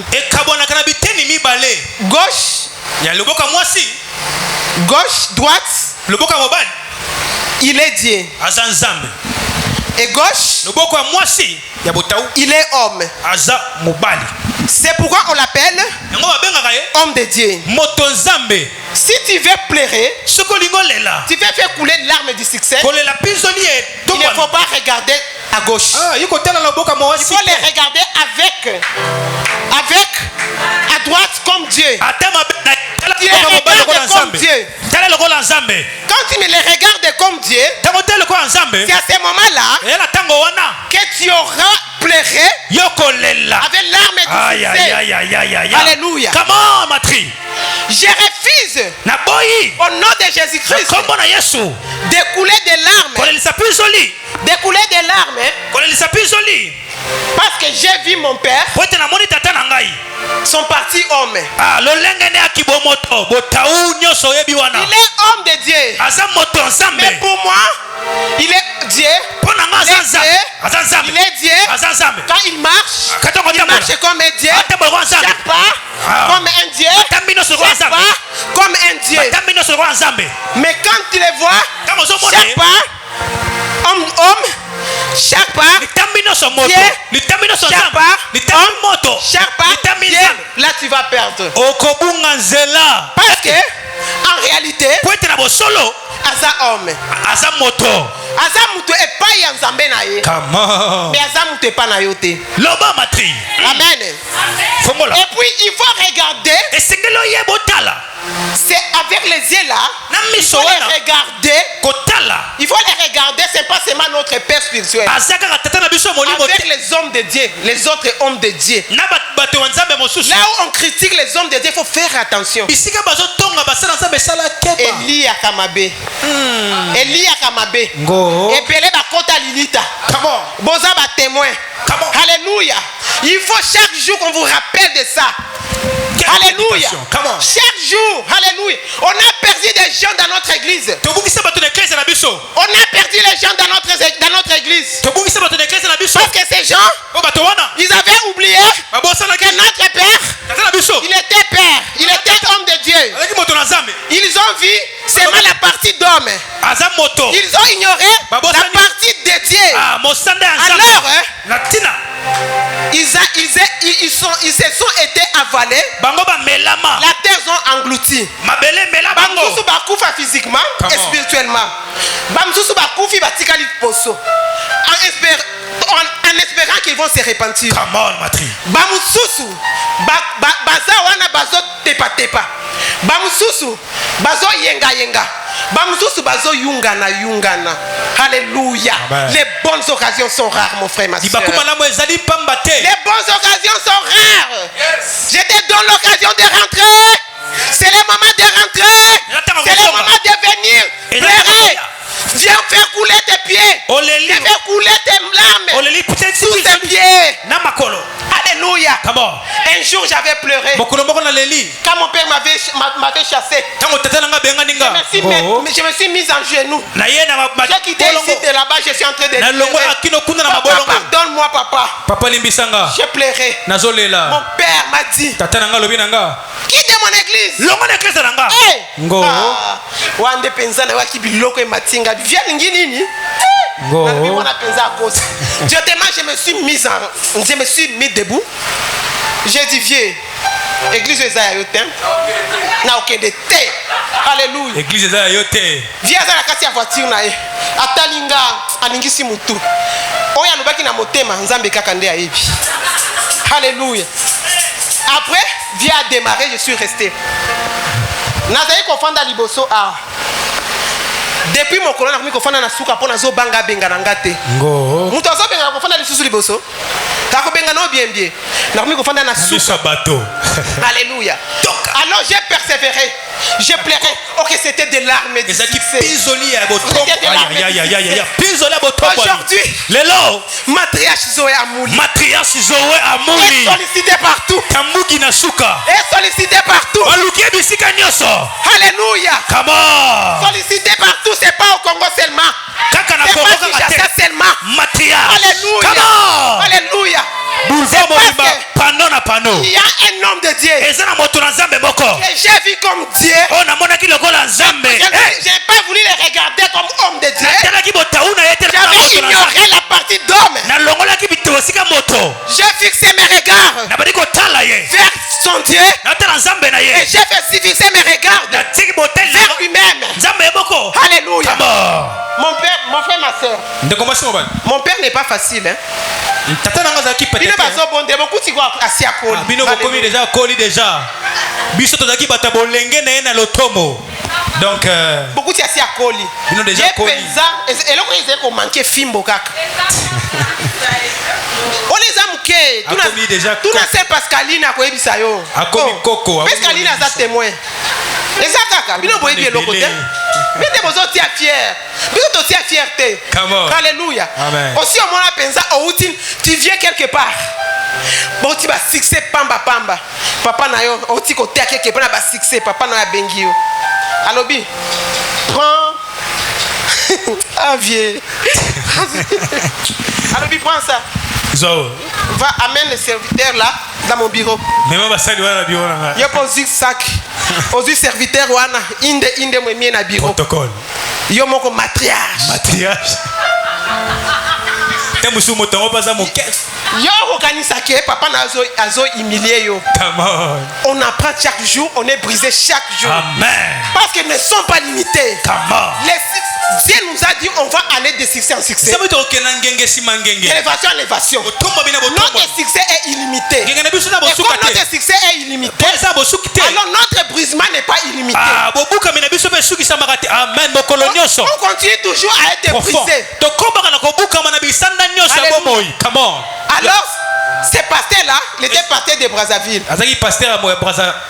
Gauche, droite, il est Dieu. Et gauche, il est homme. C'est pourquoi on l'appelle homme de Dieu. Si tu veux pleurer, tu veux faire couler les larmes du succès, il ne faut pas regarder à gauche. Il faut les regarder avec à droite comme Dieu. Tu les regardes comme Dieu. Quand tu me les regardes comme Dieu, c'est à ce moment-là que tu auras pleuré avec larmes du succès. Alléluia. Je refuse au nom de Jésus-Christ d'écouler des larmes. D'écouler des larmes. Parce que j'ai vu mon père. Son parti homme. Il est homme de Dieu. Mais pour moi, il est Dieu. Il est Dieu. Quand il marche comme un Dieu. Chaque pas comme un Dieu. Chaque pas comme un Dieu. Mais quand tu les vois, chaque pas homme, chaque part, Dieu, chaque part, chaque part, Dieu, là tu vas perdre. Parce que, en réalité, Aza homme, Aza moto et pas Yanzambe na ye. Mais Aza moto et pas na yote. Amen. Et puis il faut regarder. C'est avec les yeux là. Il faut les regarder. Il faut les regarder. C'est pas seulement notre Père spirituel. Avec les hommes de Dieu, les autres hommes de Dieu. Là où on critique les hommes de Dieu, il faut faire attention. Eli Akamabe. Eli Akamabe. Et Pelé Bakota Lilita. Boza ba témoin. Alléluia. Il faut chaque jour qu'on vous rappelle de ça. Alléluia. Chaque jour, alléluia. On a perdu des gens dans notre église. On a perdu les gens dans notre église. Parce que ces gens, ils avaient oublié que notre Père, il était Père, il était homme de Dieu. Ils ont vu seulement la partie d'homme. Ils ont ignoré la partie de Dieu. Alors, ils se sont été avalés. La terre ont englouti. bakufa physiquement et spirituellement. Bamsusu bakufi batikali poso. En espérant qu'ils vont se repentir. Come on, Matri. Bamsusu baza wana bazo tepa tepa. Bamsusu bazo yenga. Bamsusu bazo yungana. Alléluia. Les bonnes occasions sont rares, mon frère, ma soeur. Les bonnes occasions sont rares. Yes. Je te donne l'occasion de rentrer. C'est le moment de rentrer. C'est le moment de venir pleurer. Viens faire couler tes pieds. Viens faire couler tes larmes sous tes pieds. Alléluia. Un jour j'avais pleuré. Quand mon père m'avait chassé, je me suis mis en genoux. J'ai quitté ici de là-bas, je suis en train de pleurer. Papa, pardonne-moi, papa. J'ai pleuré. Mon père m'a dit, quitte mon église. Je me suis mis debout. J'ai dit, vieux, église de Zayotem n'a aucun de thé. Alléluia. Église de Zayotem. Viens à la casse à voiture nae. Atalinga aningisi mutu. Oya lubaki na motema nzambe kakande aibi. Alléluia. Après, viens à démarrer, je suis resté. Nazaï kofanda liboso a. Depuis mon colonne, je suis na suka pona zo banga benga nangate. Muto zo benga ko fanda lisusu liboso. Ka ko benga no bien. Na ko fanda na suka bateau. Alléluia. Alors j'ai persévéré. J'ai pleuré. OK, c'était des larmes. Aujourd'hui, lelo matriarche Zoé Amouli. Matriarche Zoé Amouli. Sollicité partout. Kamugi na suka. Et sollicité partout. Baluki bisika nyoso. Alléluia. Come on. Sollicité partout, c'est pas au Congo seulement. Kaka na Congo seulement. Matriarche. Alléluia. Come on. Alléluia. Il y a un homme de Dieu que j'ai vu comme Dieu. Je n'ai pas voulu le regarder comme homme de Dieu. J'avais ignoré la partie d'homme. J'ai fixé mes regards vers son Dieu. Et j'ai fixé mes regards vers lui-même. Alléluia. Mon père, mon frère, ma soeur. Mon père n'est pas facile. Hein? Donc beaucoup de assis à coli. Déjà coli. Et là ils ont manqué fimbo kaka. On les a manqué. Tout na c'est Pascaline à quoi ebisa yo. Pascaline a sa témoin. Et ça kaka, bino boyebi le côté. Mais des besoins tu es fier. Bino to tu es fierté. Alléluia. Aussi au moins pensa au tu viens quelque part. Bon tu vas succès pamba. Papa na yo, au ti côté quelque part na ba succès, papa na bengi yo. Alobi, prends un vieux. Alobi, prends ça. Va amène le serviteur là dans mon bureau. Il y a pas de sac. Aux serviteurs wana inde moi mien na bureau. Protocole. Yo moko matriarche. Yo organise que papa nazo humilié yo. On apprend chaque jour, on est brisé chaque jour. Amen. Parce qu'ils ne sont pas limités. Dieu nous a dit on va aller de succès en succès. Élévation en élévation. Notre succès est illimité. Et comme notre succès est illimité, alors notre brisement n'est pas illimité. On continue toujours à être brisé. Alors, ce pasteur-là, il était pasteur de Brazzaville.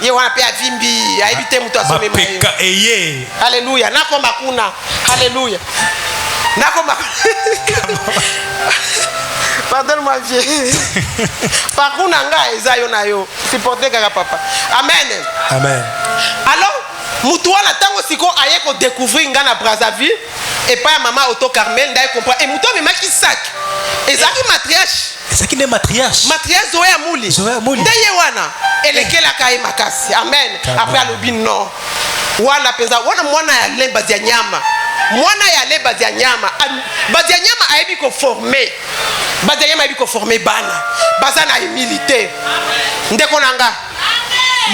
Il a évité Alléluia. Alléluia. Pardonne-moi, vieux. Par contre, supporter papa. Amen. Amen. Alors, Moutouana tango siko aye ko découvrir ngana Brazzaville et pas maman Auto Carmel d'ailleurs comprendre et Moutou mais maki sac et ça qui matriarche ça qui n'est matriarche Zoé Amouli ndaye wana elekela kai makasi amen après alobi non wana penza wana mwana ya lemba dia nyama mwana ya leba dia nyama badia nyama ayebi ko former badia nyama ayebi ko former bana bazana humilité ndeko nanga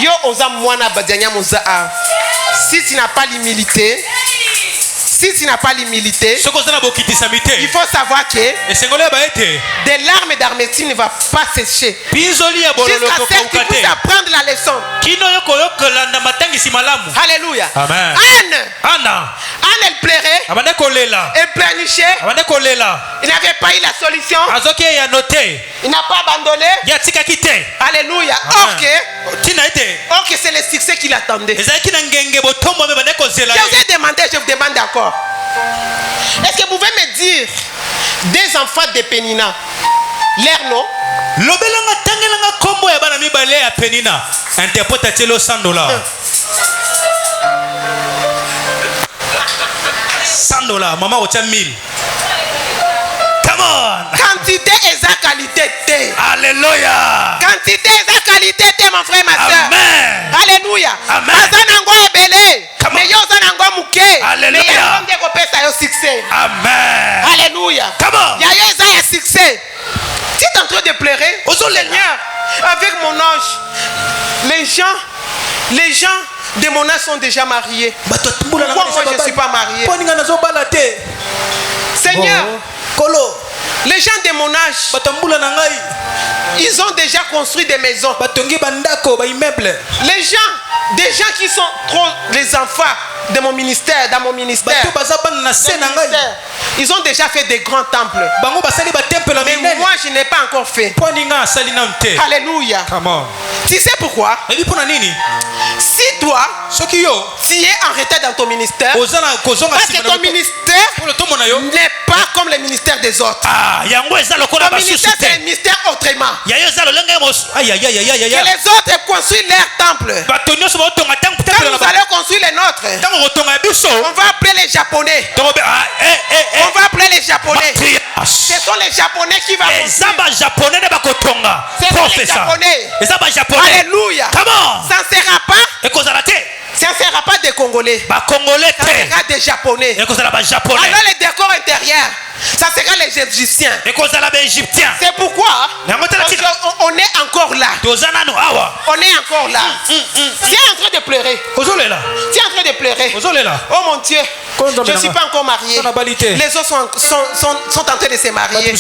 yo oza mwana badia nyama oza Si tu n'as pas l'humilité, il faut savoir que des larmes d'amertume ne vont pas sécher. Jusqu'à ce que tu puisses apprendre la leçon. Alléluia. Amen. Anne, elle pleurait. Elle pleurnichait. Il n'avait pas eu la solution. Il n'a pas abandonné. Alléluia. Or que c'est le succès qu'il attendait. Je vous ai demandé, je vous demande encore. Est-ce que vous pouvez me dire des enfants de Pénina, leur nom? Lobelanga tangelanga kombo ya bana mibale ya Penina. Interprète telo $100. $100, maman retient 1000. Come on. Quantité et sa qualité. Alléluia. Quantité et sa qualité, mon frère, ma soeur. Amen. Alléluia. Amen. Azanango ebele. Mais yo zanango muke. Alléluia. Mais yango ndeko pesa yo succès. Amen. Alléluia. Come on. Ya yo za ya succès. Tu es en train de pleurer. Au Seigneur, avec mon âge, les gens de mon âge sont déjà mariés. Pourquoi moi je ne suis pas marié? Seigneur, les gens de mon âge, ils ont déjà construit des maisons. Les gens qui sont trop les enfants de mon ministère, dans mon ministère, ils ont déjà fait des grands temples. Mais moi, je n'ai pas encore fait. Alléluia. Tu sais pourquoi? Si toi, tu es en retard dans ton ministère, parce que ton ministère n'est pas comme le ministère des autres. Ton ministère, c'est un ministère autrement. Que les autres construisent leur temple. Quand nous allons construire les nôtres, on va appeler les Japonais. On va appeler les Japonais. Ce sont les Japonais qui vont construire. Ce sont les Japonais. Alléluia. Ça ne sera pas des Congolais. Ça sera des Japonais. Alors les décors intérieurs, ça sera les Égyptiens. C'est pourquoi on est encore là. On est encore là. Tu es en train de pleurer. Tu es en train de pleurer. Oh mon Dieu, je ne suis pas encore marié. Les autres sont en train de se marier.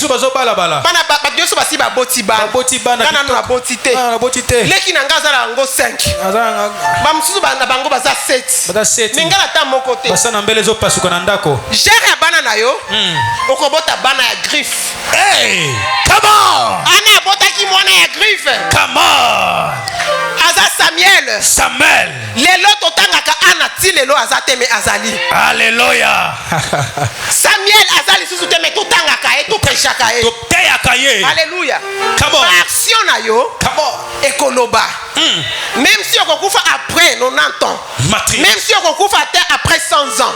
Okobota bana ya griffe. Hey, come on. Ana bota ki mwana ya griffe. Come on. Aza Samuel. Lelo totangaka ana ti lelo azate me azali. Alléluia. Samuel azali susu te me totangaka e to peshaka e. To teyaka ye. Alléluia. Come on. Action na yo. Come on. Ekoloba. Même si on kufa après 90 ans. Même si on kufa après 100 ans.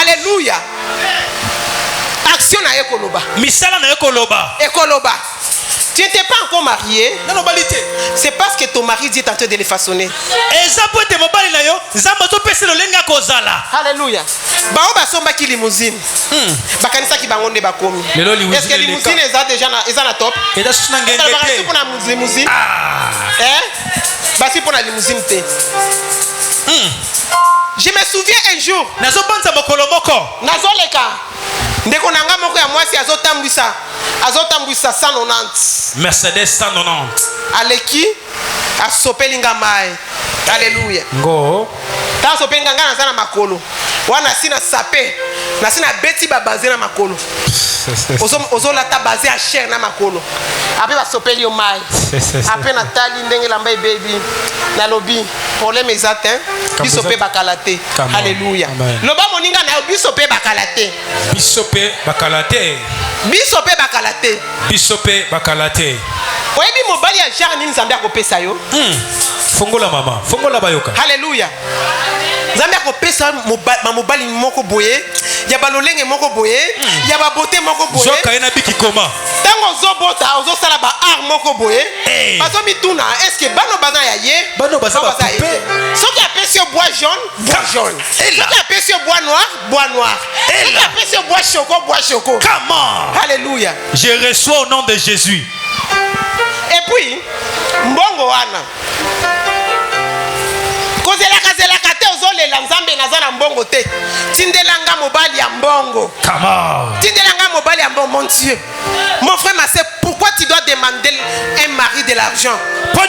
Alléluia. Action na ekoloba. Misala na ekoloba. Ekoloba. Tu n'étais pas encore marié. C'est parce que ton mari dit en train de les façonner. Alléluia. Bao basomba ki limousine. Bakanisa ki bangonde bakomi. Est-ce que limousine est déjà na top? Est-ce pour la limousine? Basi pour la limousine te. Je me souviens un jour. Nazoleka. Ndeko nanga moko ya mwasi azotambwisa 190. Mercedes 190. Aleki asopelinga mai. Alléluia. Ngo. Ta sopelinga ngana sana makolo. Wana sina sape. Na sina beti ba basé na makolo. Ozo la ta basé à chair na makolo. Après ba sopeli yo mai. Après Nathalie ndenge lamba baby. Na lobby. Problème exact hein. Bisope bakalate. Alléluia. Loba moninga na bisope bakalate. Bisope bakalate. Oyebi mobali ya genre nini Nzambe akopesa yo? Fongola mama, fongola bayoka. Alléluia. Nzambe akopesa mobali moko boye, ya balolenge moko boye, ya babote moko boye. Zoka ena biki koma. Tango zobota ozo sala ba art moko boye. Bazo mituna, est-ce que bano baza ya ye? Bano baza ba poupée. Soki apesi yo bois jaune. Soki apesi yo bois noir. Soki apesi yo bois choco. Comment? Alléluia. Je reçois au nom de Jésus. Et puis, mbongo wana. Kozelaka te ozolela nzambe nazana mbongo te. Tindelanga mobali ya mbongo. Come on. Tindelanga mobali ya mbongo, mon Dieu. Mon frère, ma soeur, pourquoi tu dois demander un mari de l'argent? Un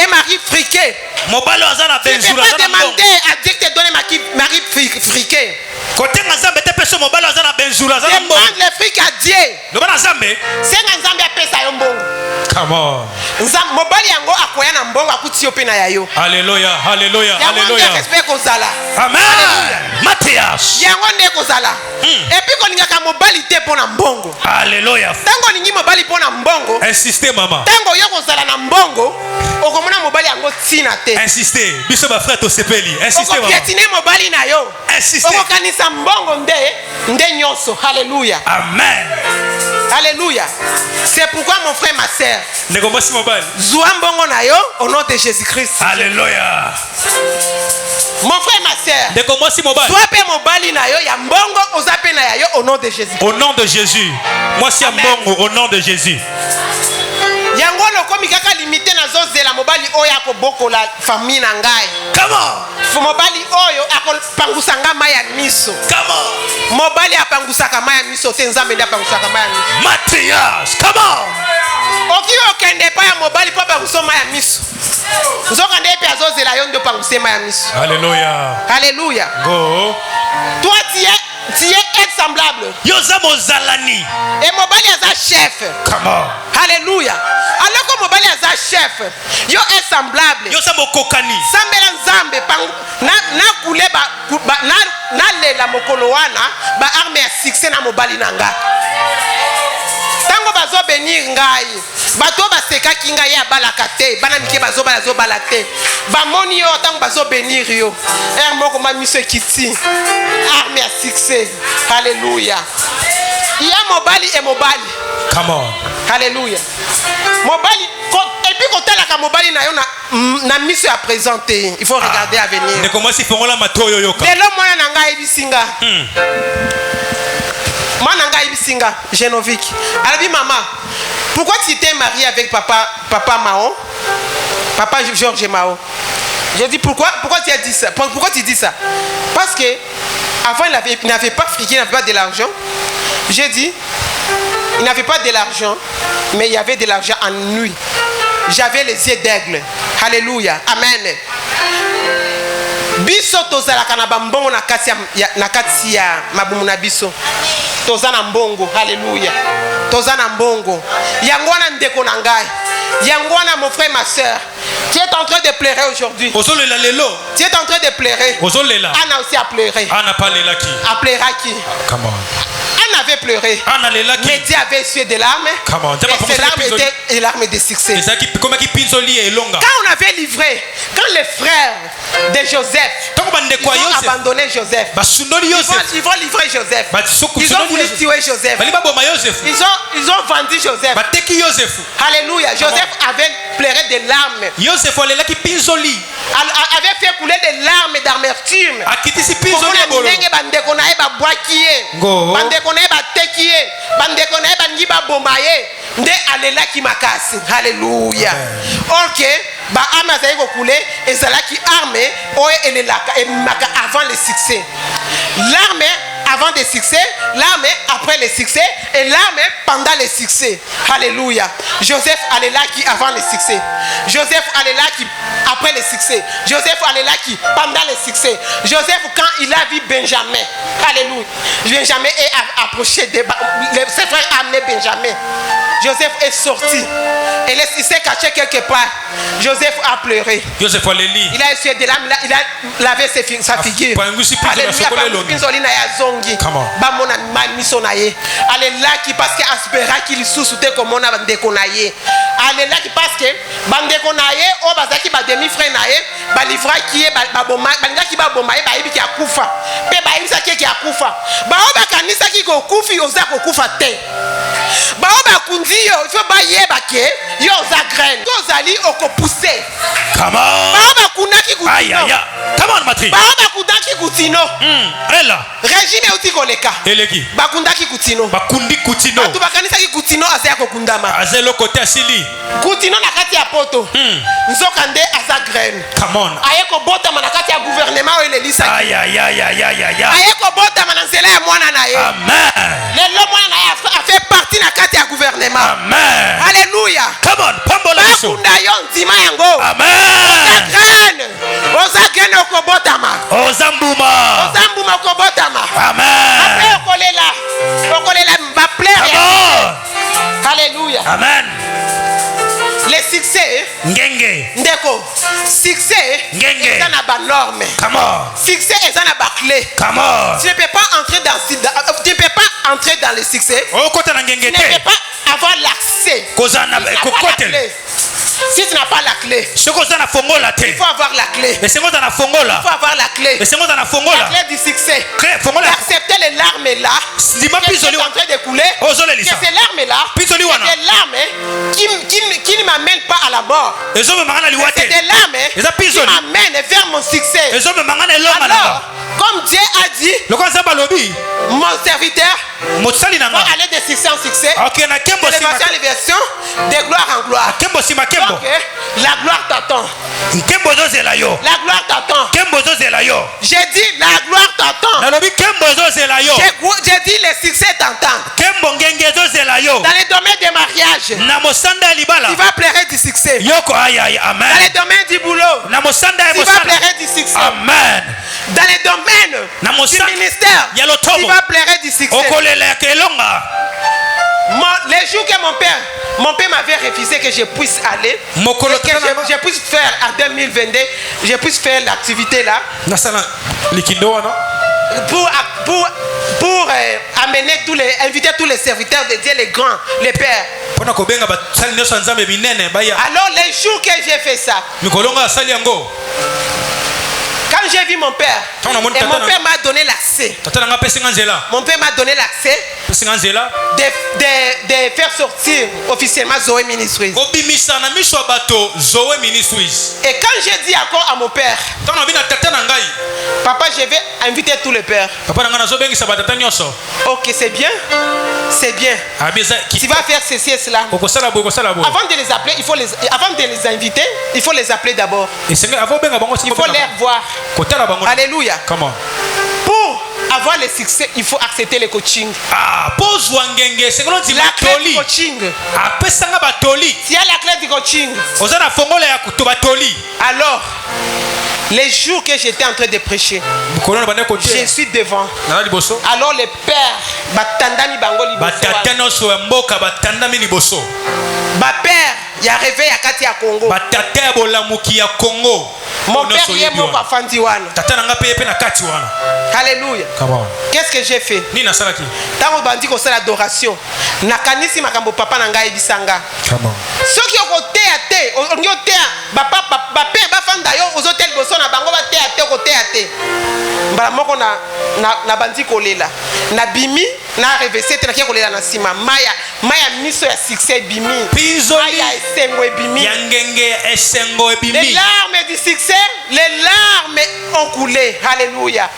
mari friqué. Tu ne peux pas demander à Dieu de te donner un mari friqué. Demande le fric à Dieu. C'est un nzambe apesa yo mbongo. Come on. Mobali yango akoya na mbongo akuti yo pe na yayo. Alléluia, alléluia, alléluia. Amen. Matthias. Yango ne kozala. Et puis koningaka mobali te pona mbongo. Alléluia. Tango ningi mobali pona mbongo. Insistez maman. Tango yo kozala na mbongo, okomona mobali yango tina te. Insistez. Biso ba frère to sepeli. Insistez maman. Okopietine mobali na yo. Insistez. Okokanisa mbongo nde nyonso. Alléluia. Amen. Alléluia. C'est pourquoi mon frère, ma sœur, Zoua mbongo na yo au nom de Jésus-Christ. Alléluia. Mon frère, ma sœur, Zoua pe mobali na yo ya mbongo ozape na yo au nom de Jésus. Au nom de Jésus. Moi si mbongo au nom de Jésus. Yango lokomi kaka limité na zozela mobali oyo akobokola famille na ngai. Comment? Mobali oyo akopangusanga maya miso. Comment? Mobali apangusaka maya miso te nzambe nda apangusaka maya miso. Matthias, comment? Oki okende pa ya mobali pa panguso maya miso. Nzoka nde pe azozela yo ndo panguse maya miso. Alléluia. Alléluia. Go. Toi tu es semblable. Yozamo zalani. Et mobali aza chef. Comment? Alléluia. Alors que mobali aza chef, yo est semblable. Yozamo kokani. Sambela nzambe na kule na lela mokolo wana ba arme ya succès na mobali nanga. Tango bazo benir ngai, bato basekaki ngai ya balaka te, bana mike bazo bala te. Ba moni yo tango bazo benir yo. Moko ma miso kiti. Arme ya succès. Alléluia. Il y a mobali et mobali. Come on. Alléluia. Mobali et puis quand la mobali na yo na miso à présenter, il faut regarder à venir. Ne comment si fongola matoyo yoka. Lelo mwana na ngai bisinga. Mwana ngai bisinga, Genovic. Alors maman, pourquoi tu t'es marié avec papa Mao? Papa Georges Mao. Je dis pourquoi tu as dit ça? Pourquoi tu dis ça? Parce que avant il n'avait pas friqué, il n'avait pas de l'argent. J'ai dit il n'avait pas de l'argent, mais il y avait de l'argent en lui. J'avais les yeux d'aigle. Alléluia. Amen. Biso tozalaka na bambongo na kati ya mabumu na biso. Tozana mbongo. Alléluia. Tozana mbongo. Yangwana ndeko na ngai. Yangwana mon frère, ma soeur. Tu es en train de pleurer aujourd'hui. Tu es en train de pleurer. Anna aussi a pleuré. Anna pas lela qui. A pleuré qui? Come on. Anna avait pleuré. Mais Dieu avait essuyé des larmes. Et ces larmes étaient des larmes de succès. Quand on avait livré, quand les frères de Joseph, ils ont abandonné Joseph. Ils vont livrer Joseph. Ils ont voulu tuer Joseph. Ils ont vendu Joseph. Alléluia. Joseph avait pleuré des larmes. Avait fait couler des larmes d'amertume. Alléluia. Ok, ba arme azali ko couler ezalaki arme oyo elelaka emaka avant le succès. L'arme avant le succès, l'arme après le succès et l'arme pendant le succès. Alléluia. Joseph allait là qui avant le succès. Joseph allait là qui après le succès. Joseph allait là qui pendant le succès. Joseph quand il a vu Benjamin. Alléluia. Benjamin est approché de ses frères amené Benjamin. Joseph est sorti. Et il s'est caché quelque part. Joseph a pleuré. Joseph il a essuyé des larmes. Il a lavé sa figure. Bamona miso na ye alelaki parce que aspiraki lisusu te komona bandeko na ye alelaki parce que bandeko na ye o bazaki ba demi frère na ye ba livraki ye ba boma bandaki ba boma ye ba yibiki akufa pe ba yibisaki ki akufa ba o ba kanisaki ko kufi oza ko kufa te ba o ba kunzi yo il faut ba yeba ke yo za graine to zali oko pousser come on ba o ba kunaki ku aya come on Comment matrice? Bakundaki kutino. Elle. Régime uti koleka. Eleki. Bakundaki kutino. Bakundi kutino. Tu bakanisa ki kutino azaya kokundama. Azelo côté asili. Kutino na kati ya poto. Nzoka nde aza graine. Come on. Ayeko bota na kati ya gouvernement o elelisa. Aïe aïe aïe aïe aïe aïe. Ayeko bota na nzela ya mwana na ye. Amen. Lelo mwana na ye a fait partie na kati ya gouvernement. Amen. Alléluia. Come on, pambola biso. Bakunda yo nzima yango. Amen. Oza graine okobotama. Ozambuma. Ozambuma okobotama. Amen. Après okolela ba plaire. Alléluia. Amen. Les succès. Ngenge. Ndeko. Succès. Ngenge. Est na ba norme. Come on. Succès est na ba clé. Come on. Tu ne peux pas entrer dans le succès. Oh, côté na ngenge Tu ne te. peux pas avoir l'accès. Kozana kokote. Si tu n'as pas la clé, Ce qu'on a fongola te. il faut avoir la clé. Et c'est moi dans la fongola. Il faut avoir la clé. Et c'est moi dans la La fongola. clé du succès. Fongola. D'accepter les larmes là Dima qui pisoli sont en train de couler. Ozole Que lisa. ces larmes là, Pisoli wana. des larmes qui ne m'amènent pas à la mort. Ezo me mangana C'est liwate. des larmes Eza qui pisoli. m'amènent vers mon succès. Ezo me mangana elonga Alors, na. comme Dieu a dit, Le quoi ça balobi? mon serviteur Motsali va nanga. aller de succès en succès, OK na kembo de sima. l'éversion en éversion, de gloire en gloire. Kembo sima kembo. Donc, la gloire t'attend. Kembo zozela yo. La gloire t'attend. Kembo zozela yo. J'ai dit, la gloire t'attend. Nalobi kembo zozela yo. J'ai dit, le succès t'entend. Kembo ngenge zozela yo. Dans le domaine des mariages, Na mosanda libala. tu vas pleurer du succès. Yoko aïe aïe Dans amen. le domaine du boulot, Na mosanda tu vas mosanda. pleurer du succès. Amen. Dans le domaine Na du mosanda. ministère, Yalo tu tobo. vas pleurer du succès. Okolela kelonga. Les jours que mon père m'avait refusé que je puisse aller, Mokolo que je puisse faire en 2022, je puisse faire l'activité là, Nasana likindo wana. pour amener inviter tous les serviteurs de Dieu, les grands, les pères. Pona kobenga ba sali nyoso nzambe binene baya. Alors les jours que j'ai fait ça, Mikolonga sali yango. quand j'ai vu mon père, et mon père m'a donné l'accès. Tata nga pesi nzela. Mon père m'a donné l'accès Pesi nzela. de faire sortir officiellement Zoé Ministries. Obimisa na misho bato Zoé Ministries. Et quand j'ai dit encore à mon père, Tana bina tata na ngai. papa, je vais inviter tous les pères. Papa nga nazo bengi sabata nyoso. Ok, c'est bien. C'est bien. Abisa Tu ki. vas faire ceci et cela. Okosala bo kosala bo. Avant de les appeler, avant de les inviter, il faut les appeler d'abord. Et c'est avant benga bango Il faut les voir. Kotala bango. Alléluia. Comment? Pour avoir le succès, il faut accepter le coaching. Ah, pose wangenge c'est comment dit La clé du batoli. coaching. Apesa nga batoli. S'il y a la clé du coaching, Ozana fongola ya kuto batoli. alors, les jours que j'étais en train de prêcher, Kolona bande ko je suis devant. Na liboso. Alors les pères, batandami bango liboso. Batata noso ya mboka batanda mi liboso. Ba père, il y a réveil à Kati à Congo. Batata ya bolamuki ya Congo. Mon père y est moko afandi wana. Tata nanga pe na kati wana. Alléluia. Comment? Qu'est-ce que j'ai fait? Ni na salaki. Tango bandi ko sala adoration. Nakanisi makambo papa na ngai bisanga. Comment? Soki okoteya te, onyo teya ba père bafanda yo ozotel boso na bango ba teya te okoteya te. Mbala moko na bandi kolela. Na bimi na revese te na kia kolela na sima. Maya miso ya succès bimi. Pizoli. Maya esengo bimi. Yangenge esengo Les ebimi. larmes du succès, les larmes ont coulé. Alléluia.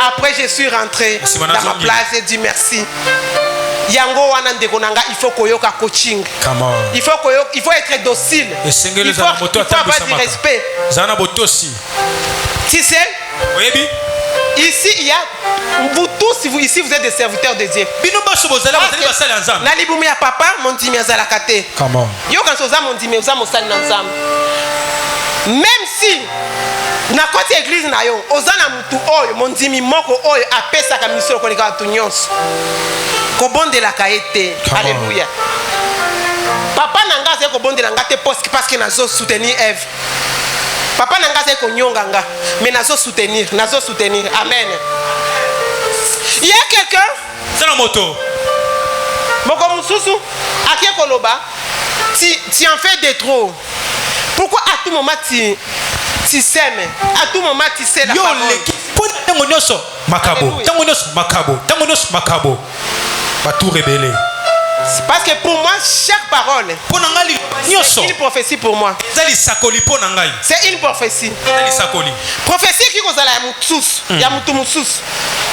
Après, je suis rentré dans ma place et dit merci. Yango wana ndeko nanga, il faut koyoka coaching. Comment? Il faut être docile. Il faut avoir du respect. Zana botosi. Tu sais, ici il y a vous tous, ici vous êtes des serviteurs de Dieu. Bino baso bozala bazali basali nzambe. Na libumu ya papa mon dimi azala kate. Comment? Yo quand oza mon dimi oza mosali na nzambe. Même si na koti église na yo oza na mutu oyo mondimi moko oyo apesaka misolo koleka batu nyonso kobondelaka ye te. Alléluia. Papa na nga azali kobondela nga te parce que nazo soutenir Ève. Papa na nga azali konyonga nga mais nazo soutenir. Amen. Il y a quelqu'un Zana moto. moko mususu akie koloba tu en fais de trop. Pourquoi à tout moment tu sèmes? À tout moment tu sais la parole. Tango nyoso makabo. Tango nyoso makabo. Tango nyoso makabo. Ba tout rebelle. Parce que pour moi, chaque parole, c'est une prophétie pour moi. C'est une prophétie. Prophétie qui cause la mutsus, ya mutu mutsus.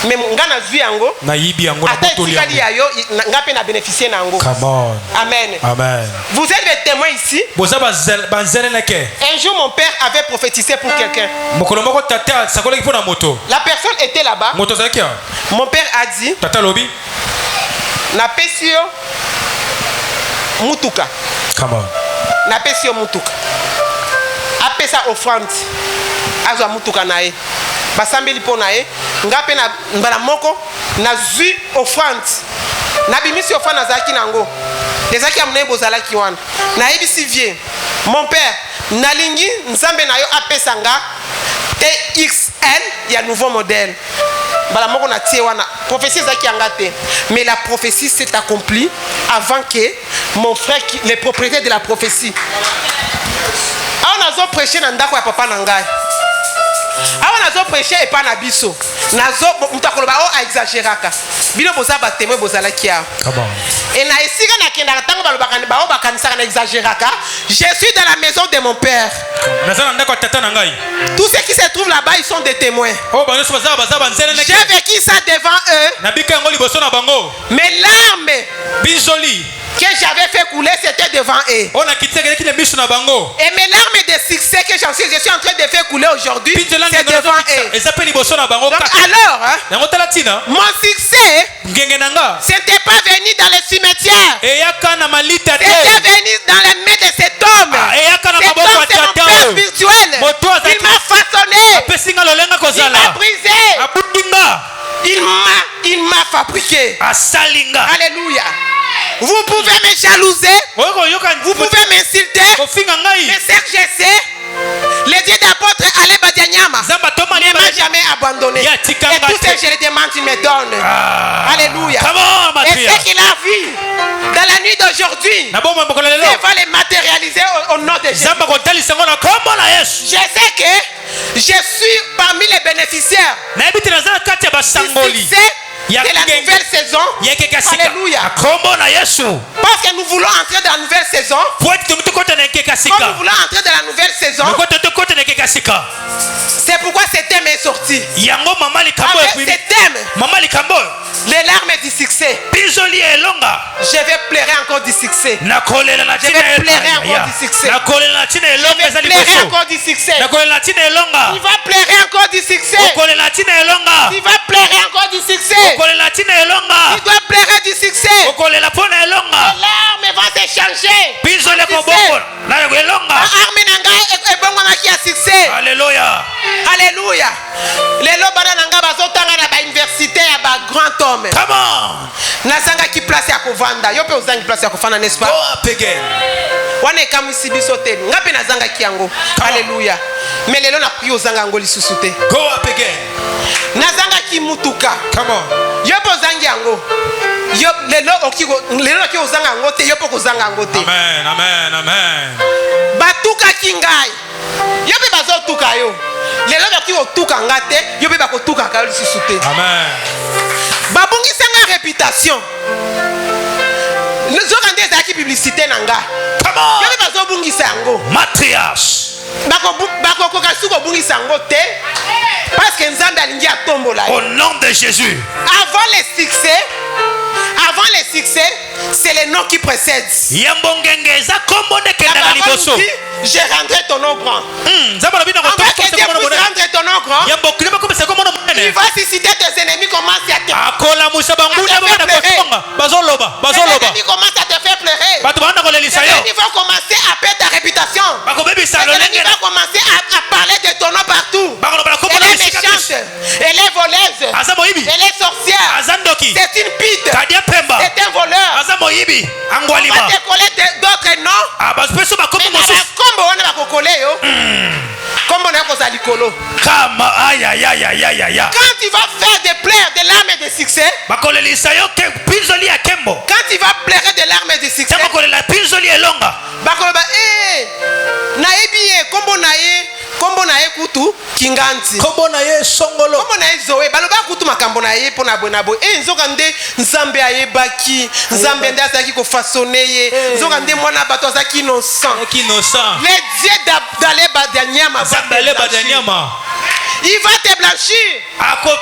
Mais ngana zui yango. Na yibi yango na botoli yango. Ngape na bénéficier nango. Come on. Amen. Amen. Vous êtes les témoins ici. Un jour mon père avait prophétisé pour quelqu'un. La personne était là-bas. Mon père a dit Tata lobi. Na pesio mutuka. Come on. Na pesio mutuka. Apesa offrande. Azwa mutuka nae. Basambeli po nae. Ngape na mbala moko na zui offrande. Na bimisi offrande na zaki nango. Ezaki amne bozala ki wana. Na ebisi vie. Mon père nalingi nzambe na yo apesa nga TXL ya nouveau modèle. Bala moko na tie wana prophétie zaki angate, mais la prophétie s'est accomplie avant que mon frère les propriétaires de la prophétie. On a zo prêché na ndako ya papa na ngai. On a zo prêché et pas na biso. Nazo mutakoloba o exagéraka. Bino boza ba témoin bozala kia. Et na esika na kenda tango balobaka ba o bakanisaka na exagéraka. Je suis dans la maison de mon père. Tous ceux qui se trouvent là-bas, ils sont des témoins. J'ai vécu ça devant eux. Mes larmes que j'avais fait couler, c'était devant eux. Et mes larmes de succès que je suis en train de faire couler aujourd'hui, c'est devant eux. Donc alors, mon succès, ce n'était pas venu dans les cimetières. C'était venu dans les mains de cet homme. Cet homme, c'est mon père spirituel. Il m'a façonné. Il m'a brisé. Il m'a fabriqué. Alléluia. Vous pouvez me jalouser. Vous pouvez m'insulter. Mais c'est que je sais. Le Dieu d'apôtre Ale Badianyama ne m'a jamais abandonné. Et tout ce que je lui demande, il me donne. Alléluia. Et ce qu'il a vu dans la nuit d'aujourd'hui, il va les matérialiser au nom de Jésus. Je sais que je suis parmi les bénéficiaires du succès de la nouvelle saison. Alléluia. Parce que nous voulons entrer dans la nouvelle saison. Comme nous voulons entrer dans la nouvelle saison, c'est pourquoi ce thème est sorti. Avec ce thème, les larmes du succès. Je vais pleurer encore du succès. Je vais pleurer encore du succès. Je vais pleurer encore du succès. Il va pleurer encore du succès. Il va pleurer encore du succès. Il doit pleurer du succès. Les larmes vont s'échanger. Alléluia. Alléluia. Les lobana nanga bazotanga na ba université ya ba grand homme. Come on. Nazanga ki place ya kovanda. Yo pe ozangi place ya kofanda, n'est-ce pas? Go up again. Wana kamu sibiso te. Ngape nazanga ki yango. Alléluia. Mais lelo na pri ozanga ngo lisusu te. Go up again. Nazanga ki mutuka. Come on. Yo pe ozangi yango. Yo lelo ki ozanga ngo te. Yo pe kozanga ngo te. Amen. Amen. Amen. Batuka kingai. Yo pe bazotuka yo. Lelo ki otuka ngate. Yo pe bakotuka ka lisusu te. Amen. Babungisa nga réputation. Nous avons des acquis publicité nanga. Come on. Yo pe bazobungisa yango. Matthias. Bako kokasuko bungisa yango te. Parce que Nzambe alingi atombola. Au nom de Jésus. Avant les succès, c'est les noms qui précèdent. Je rendrai ton nom grand. Avant que Dieu puisse rendre ton nom grand, il va susciter tes ennemis, commence à te faire pleurer. Les ennemis commencent à te faire pleurer. Les ennemis vont commencer à perdre ta réputation. Les ennemis vont commencer à parler de ton nom partout. Elle est méchante, elle est voleuse, elle est sorcière, c'est une pite, c'est un voleur. On va te coller d'autres noms. Kombo wana bakokole yo. Kombo na koza likolo. Kama aya ya. Quand tu vas faire des pleurs, des larmes et de succès. Bakolelisa yo ke pinzoli ya kembo. Quand tu vas pleurer des larmes et de succès. Bakolela pinzoli elonga. Bakoloba naebi kombo nae kombo na ye kutu kinganti kombo na ye songolo kombo na ye zoe baloba kutu makambo na ye pona boye na boye nzoka nde nzambe ayebaki nzambe nde azalaki kofasone ye nzoka nde mwana bato azalaki innocent les dieux d'Aleba il va te blanchir.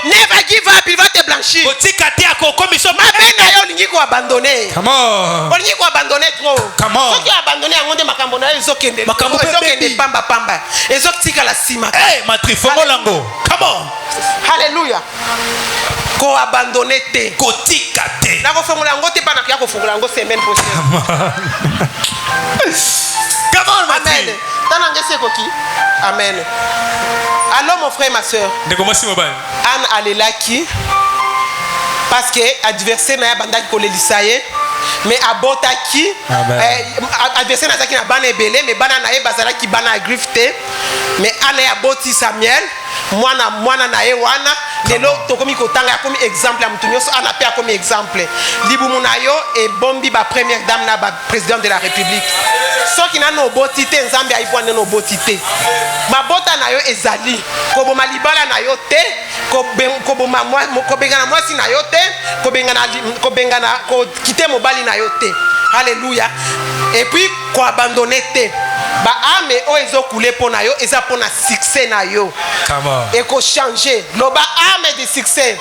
Never give up, il va te blanchir. Mabenga yo lingi ko abandonner. Come on. Olingi ko abandonner trop. Come on. Soki abandonner angonde makambo na ezokende. Makambo ezokende pamba. Ezotika la sima. Eh, matrifongo lango. Come on. Hallelujah. Ko abandonner te. Ko tika te. Na ko fongola ngo te pa na kia ko fongola ngo semaine prochaine. Come on, amen. Tana ngese koki. Amen. Alors mon frère, ma soeur, Anne alelaki parce que adversaire na bandaki ko lelisaye mais abotaki adversaire na zaki na bana ebele mais bana na ye bazalaki bana grifte mais Anne aboti Samuel mwana na ye wana lelo tokomi kotanga ya komi exemple ya mutu nyonso Anne pe akomi exemple libumu na yo ebombi ba première dame na ba président de la république soki nano oboti te nzambe ayibwana no oboti te mabota na yo ezali koboma libala na yo te kobengana mwasi na yo te kobengana kokite mobali na yo te alléluia et puis koabandonne te baame oyo ezokule mpo na yo eza mpo na succès na yo ekochange loba ame du succès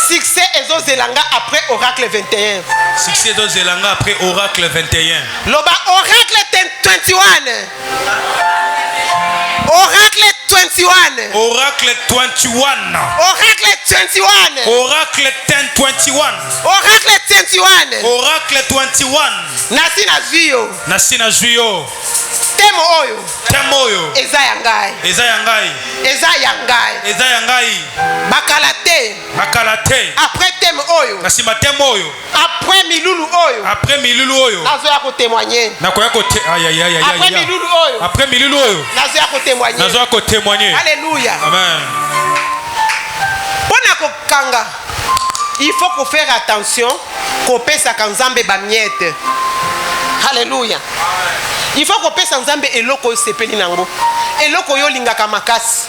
succès ezozelanga après oracle 21 succès ezozelanga après oracle 21 loba oracle 21 oracle 21 oracle 21 oracle 21 oracle 21 oracle 21 oracle 21 nasi na zuyo temo oyo eza ya ngai bakala te après temo oyo nasima temo oyo après milulu oyo nazoya kotémoigner après milulu oyo nazoya kotémoigner alléluia amen pona kokanga il faut qu'on faire attention kopesaka nzambe bamiete alléluia il faut kopesa nzambe eloko oyo sepeli nango eloko oyo olingaka makasi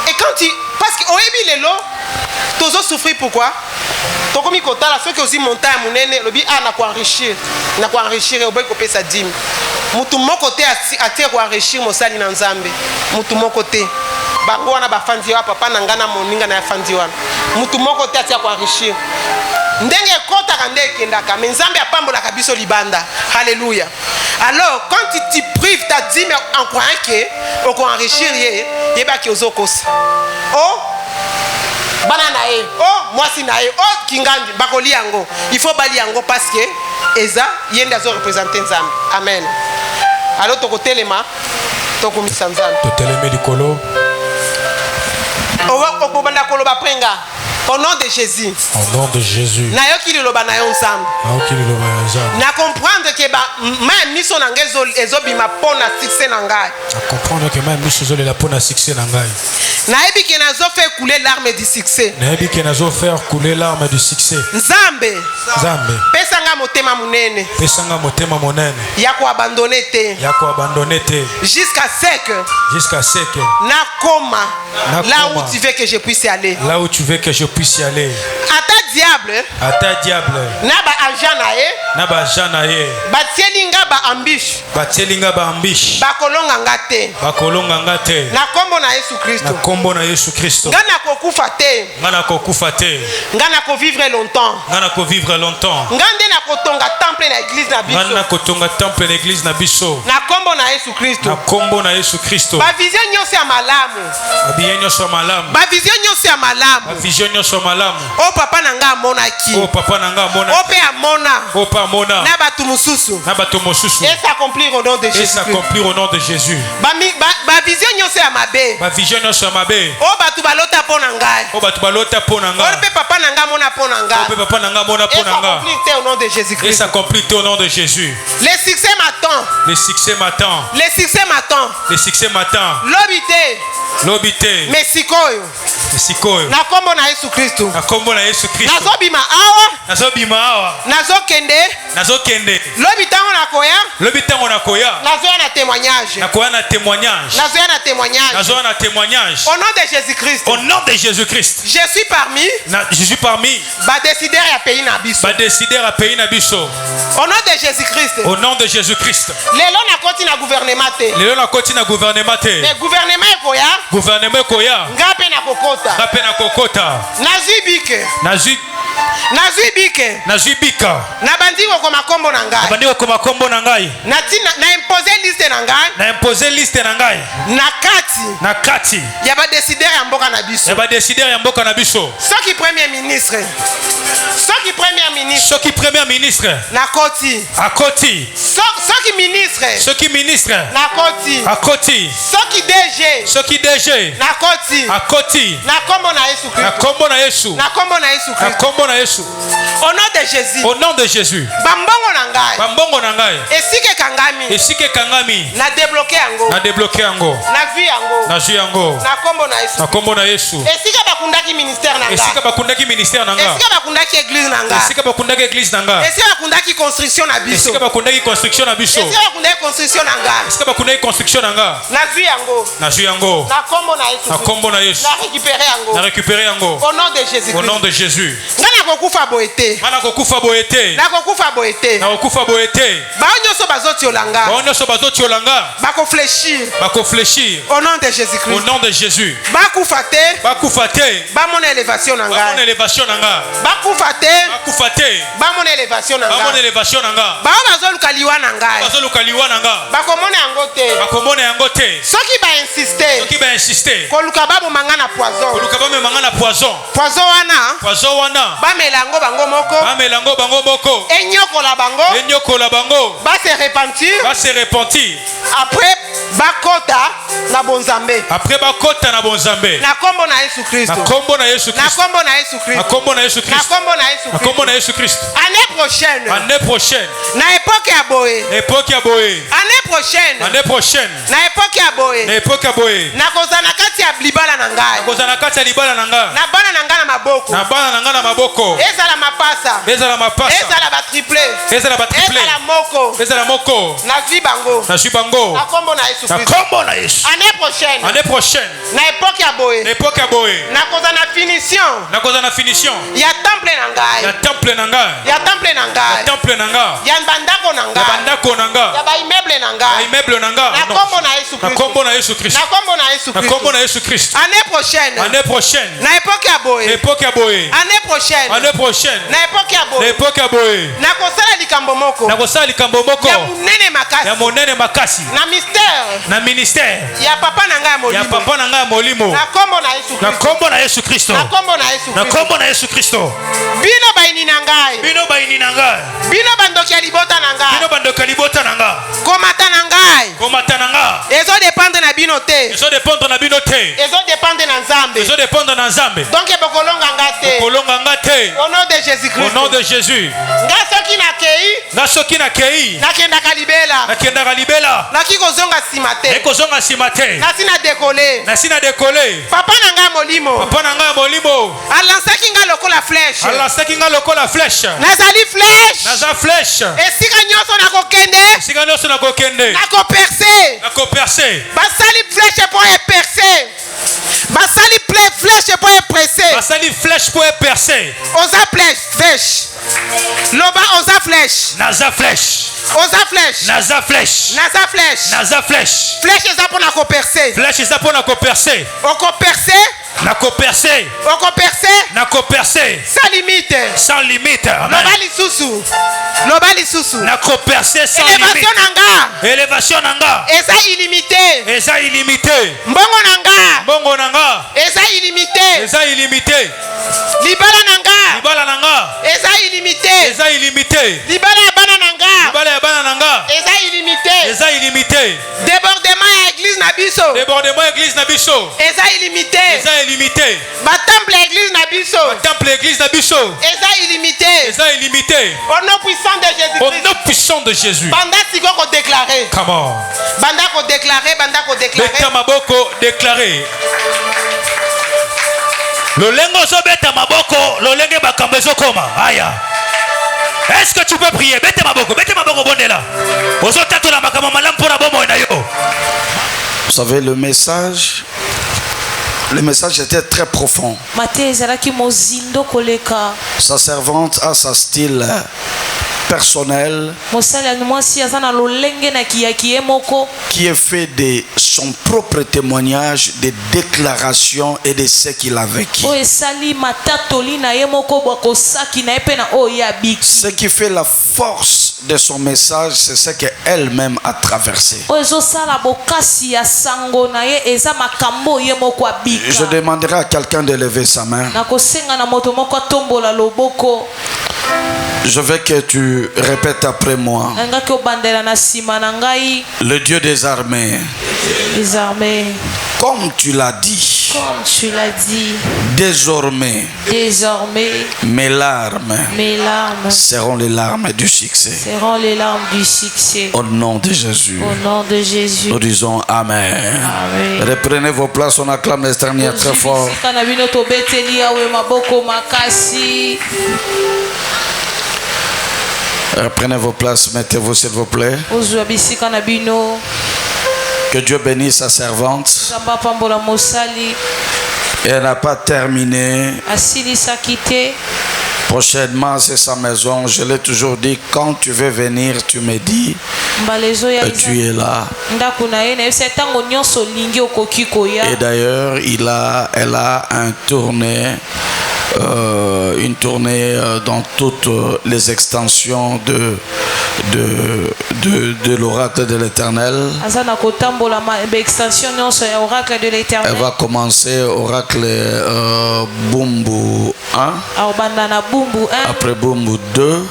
et quand tu parce que oyebi lelo tozo souffrir pourquoi tokomi kotala soki ozi montagne monene lobi na koenrichir oboyi kopesa dime mutu moko te atie koenrichir mosali na nzambe mutu moko te bango wana bafandi wa papa na ngana moninga na yafandi wana mutu moko te atia koenrichir ndenge ekotaka nde ekendaka me nzambe apambolaka biso libanda alléluia alors quand tu prives ta dîme en croyant que okoenrichir ye yebaki ozokosa bana na ye mwasi na ye kingandi bakoli yango il faut bali yango parce que eza ye nde azorepresente nzambe amen alors tokotelema tokomisa nzambe totelemi likolo okobanda koloba prenga au nom de Jésus. Au nom de Jésus. Na yo kili loba na yo nzambe. Na comprendre que même miso na ngezo ezobima pona succès na ngai. Na comprendre que même miso zolela pona succès na ngai. Na ebi ke nazo faire couler l'arme du succès. Na ebi ke nazo faire couler l'arme du succès. Nzambe. Pesa nga motema munene. Pesa nga motema monene. Ya ko abandonner te. Jusqu'à ce que. Na koma. Là où tu veux que je puisse aller. Là où tu veux que je puisse y aller. À ta diable. Na ba agent na ye. Batielinga ba ambish. Bakolonga ngate. Na kombo na Yesu Kristo. Ngana kokufa te. Ngana ko vivre longtemps. Ngande na kotonga temple na église na biso. Ngana kotonga temple na église na biso. Na kombo na Yesu Kristo. Ba vision nyonso ya malamu. Ba vision nyonso ya malamu. Oh papa nanga amonaki. Ope amona. Na batu mususu. Et s'accomplir au nom de Jésus. Ba vision nyonso ya mabe. Oh batu balota pona ngai. Ope papa nanga mona pona ngai. Et s'accomplir au nom de Jésus. Les succès m'attendent. Lobité. Lobite. Mesikoyo. Mesikoyo. Na kombo na Yesu Kristo. Na kombo na Yesu Kristo. Nazobima awa. Nazobima awa. Nazokende. Nazokende. Lobitango na koya. Lobitango na koya. Nazoya na témoignage. Na koya na témoignage. Nazoya na témoignage. Nazoya na témoignage. Au nom de Jésus-Christ. Au nom de Jésus-Christ. Je suis parmi. Je suis parmi. Ba décider à pays na biso. Ba décider à pays na biso. Au nom de Jésus-Christ. Au nom de Jésus-Christ. Lelo na koti na gouvernement te. Lelo na koti na gouvernement te. Mais gouvernement ekoya. Gouvernement ekoya. Ngape na kokota. Ngape na kokota. Nazibike. Nazibika. Na bandiko kwa makombo na ngai. Na bandiko kwa makombo na ngai. Na imposer liste na ngai. Na imposer liste na ngai. Na kati. Ya ba décider ya mboka na biso. Ya ba décider ya mboka na biso. Soki premier ministre. Soki premier ministre. Na koti. Akoti. Soki ministre. Soki ministre. Na koti. Akoti. Soki DG. Soki DG. Na koti. Akoti. Na kombo na Yesu Kristo. Na kombo na Yesu. Na kombo na Yesu Kristo. Na kombo na Yesu. Au nom de Jésus. Au nom de Jésus. Bambongo na ngai. Bambongo na ngai. Esike kangami. Esike kangami. Na débloquer yango. Na débloquer yango. Na vie yango. Na vie yango. Na kombo na Yesu. Na kombo na Yesu. Esika bakundaki ministère na ngai. Esika bakundaki ministère na ngai. Esika bakundaki église na ngai. Esika bakundaki église na ngai. Esika bakundaki construction na biso. Esika bakundaki construction na biso. Esika bakundaki construction na ngai. Esika bakundaki construction na ngai. Na vie yango. Na vie yango. Na kombo na Yesu. Na kombo na Yesu. Na récupérer yango. Na récupérer yango. Au nom de Jésus. Au nom de Jésus. Ngana kokufa boete. Ngana kokufa boete. Na kokufa boete. Na kokufa boete. Ba nyonso bazoti olanga. Ba nyonso bazoti olanga. Ba ko fléchir. Ba ko fléchir. Au nom de Jésus-Christ. Au nom de Jésus. Ba kufa te. Ba kufa te. Ba mon élévation na ngai. Ba mon élévation na ngai. Ba kufa te. Ba kufa te. Ba mon élévation na ngai. Ba mon élévation na ngai. Ba bazoluka liwa na ngai. Bazoluka liwa na ngai. Ba komona yango te. Ba komona yango te. Soki ba insister. Soki ba insister. Koluka ba bomanga na poison. Koluka ba memanga na poison. Poison wana. Poison wana. Ba melango bango moko. Ba melango bango moko. Enyokola bango. Enyokola bango. Ba se repentir. Ba se repentir. Après bakota na bonzambe. Après bakota na bonzambe. Na kombo na Yesu Kristo. Na kombo na Yesu Kristo. Na kombo na Yesu Kristo. Na kombo na Yesu Kristo. Na kombo na Yesu Kristo. Na kombo na Yesu Kristo. Année prochaine. Année prochaine. Na époque ya boye. Époque ya boye. Année prochaine. Année prochaine. Na époque ya boye. Na époque ya boye. Na kozana kati ya libala na ngai. Na kozana kati ya libala na ngai. Na bana na ngai na maboko. Na bana na ngai na maboko. Ezala mapasa. Ezala mapasa. Ezala ba triplé. Ezala ba triplé. Ezala moko. Ezala moko. Na vi bango. Na vi bango. Na kombo na Yesu Kristo. Na kombo na Yesu. Année prochaine. Année prochaine. Na époque ya boye. Na époque ya boye. Na kozana finition. Na kozana finition. Ya temple na ngai. Ya temple na ngai. Ya temple na ngai. Ya temple na ngai. Ya bandako na ngai. Ya bandako na ngai. Ya ba immeuble na ngai. Ya immeuble na ngai. Na kombo na Yesu Kristo. Na kombo na Yesu Kristo. Na kombo na Yesu Kristo. Na kombo na Yesu Kristo. Année prochaine. Année prochaine. Na époque ya boye. Époque ya boye. Année prochaine. Année prochaine. Na époque ya boye. Na époque ya boye. Na kosala likambo moko. Na kosala likambo moko. Ya munene makasi. Ya monene makasi. Na mystère. Na ministère. Ya papa na ngai molimo. Ya papa na ngai molimo. Na kombo na Yesu Kristo. Na kombo na Yesu Kristo. Na kombo na Yesu Kristo. Na kombo na Yesu Kristo. Bino baini na ngai. Bino baini na ngai. Bino bandoki ya libota na ngai. Bino bandoki ya libota na ngai. Komata na ngai. Komata na ngai. Ezo dépendre na bino te. Ezo dépendre na bino te. Ezo dépendre na Nzambe. Ezo dépendre na Nzambe. Donc bokolonga nga te. Bokolonga nga te. Au nom de Jésus Christ. Au nom de Jésus. Nga soki na kei. Nga soki na kei. Nakendaka libela. Nakendaka libela. Naki kozonga sima te. Ekozonga sima te. Nasi na décoller. Nasi na décoller. Papa na nga molimo. Papa na nga molimo. Alansaki nga lokola flèche. Alansaki nga lokola flèche. Nazali flèche. Naza flèche. Esika nyonso nakokende. Esika nyonso nakokende. Nakoperce. Nakoperce. Basali flèche po eperce. Basali flèche po epresse. Basali flèche po eperce. Oza flèche. Loba oza flèche. Naza flèche. Oza flèche. Naza flèche. Naza flèche. Naza flèche. Flèche eza po na koperce. Flèche eza po na koperce. Okoperce. Nakoperce. Okoperce. Nakoperce. Sans limite. Sans limite. Amen. Loba lisusu. Loba lisusu. Nakoperce sans limite. Élévation nanga. Élévation nanga. Eza illimité. Eza illimité. Mbongo nanga. Mbongo nanga. Eza illimité. Eza illimité. Libala nanga. Libala nanga. Eza illimité. Eza illimité. Libala ya bana nanga. Libala ya bana nanga. Eza illimité. Eza illimité. Débordement ya église na biso. Débordement église na biso. Eza illimité. Eza illimité. Ba temple église na biso. Ba temple église na biso. Eza illimité. Eza illimité. Au nom puissant de Jésus. Au nom puissant de Jésus. Banda siko ko déclarer. Come on. Banda ko déclarer, banda ko déclarer. Beta maboko déclarer. Lolengo zobeta maboko, lolenge bakambo ezokoma. Aya. Est-ce que tu peux prier? Bete maboko bondela. Ozotatu na makambo malamu pona bomo na yo. Vous savez, le message était très profond. Sa servante a sa style personnel qui est fait de son propre témoignage, des déclarations et de ce qu'il a vécu. Ce qui fait la force de son message, c'est ce qu'elle-même a traversé. Je demanderai à quelqu'un de lever sa main. Je veux que tu répètes après moi. Le Dieu des armées. Comme tu l'as dit. Désormais. Mes larmes. Seront les larmes du succès. Au nom de Jésus. Nous disons Amen. Reprenez vos places, on acclame les Seigneur très fort. Prenez vos places, mettez-vous s'il vous plaît. Que Dieu bénisse sa servante. Et elle n'a pas terminé. Prochainement, c'est sa maison. Je l'ai toujours dit, quand tu veux venir, tu me dis. Et tu es là. Et d'ailleurs, elle a une tournée dans toutes les extensions de l'oracle de l'Éternel. Elle va commencer oracle Bumbu 1. Après Bumbu 2.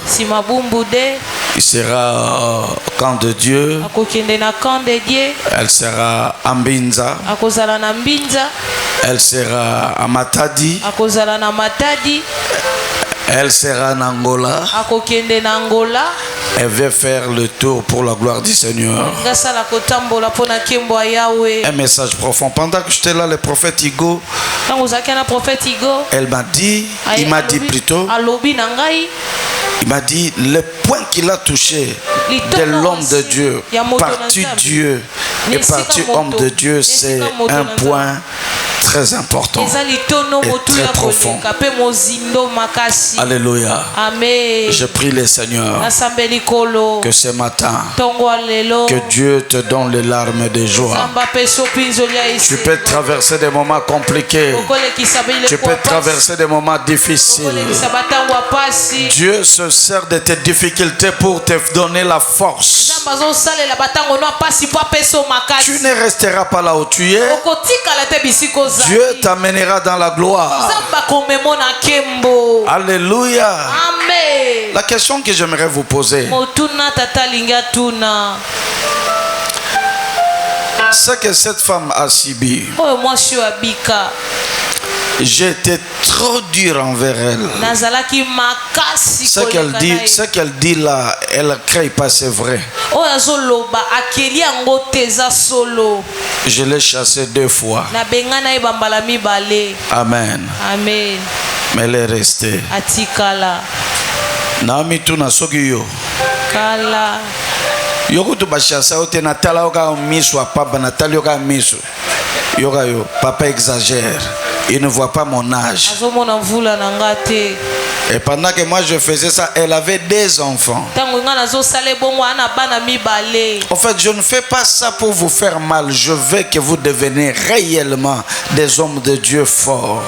Il sera camp de Dieu. Elle sera à Mbinza. Elle sera à Matadi. Elle sera en Angola. Elle veut faire le tour pour la gloire du Seigneur. Un message profond. Pendant que j'étais là, le prophète Igo, il m'a dit plutôt, il m'a dit le point qu'il a touché de l'homme de Dieu, parti Dieu et parti homme de Dieu, c'est un point très important et très profond. Alléluia. Amen. Je prie le Seigneur que ce matin, que Dieu te donne les larmes de joie. Tu peux traverser des moments compliqués. Tu peux traverser des moments difficiles. Dieu se sert de tes difficultés pour te donner la force. Tu ne resteras pas là où tu es. Dieu t'amènera dans la gloire. Alléluia. Amen. La question que j'aimerais vous poser, c'est que cette femme a subi. J'étais trop dur envers elle. Ce qu'elle dit là, elle ne crée pas, c'est vrai. Je l'ai chassée 2 fois. Amen. Amen. Mais elle est restée. Naomi tuna sogiyo. Kala. Yoko tu bashasa ote natala oka miso papa natali oka miso. Yoka yo papa exagère. Il ne voit pas mon âge. Et pendant que moi je faisais ça, elle avait des enfants. En fait, je ne fais pas ça pour vous faire mal. Je veux que vous deveniez réellement des hommes de Dieu forts.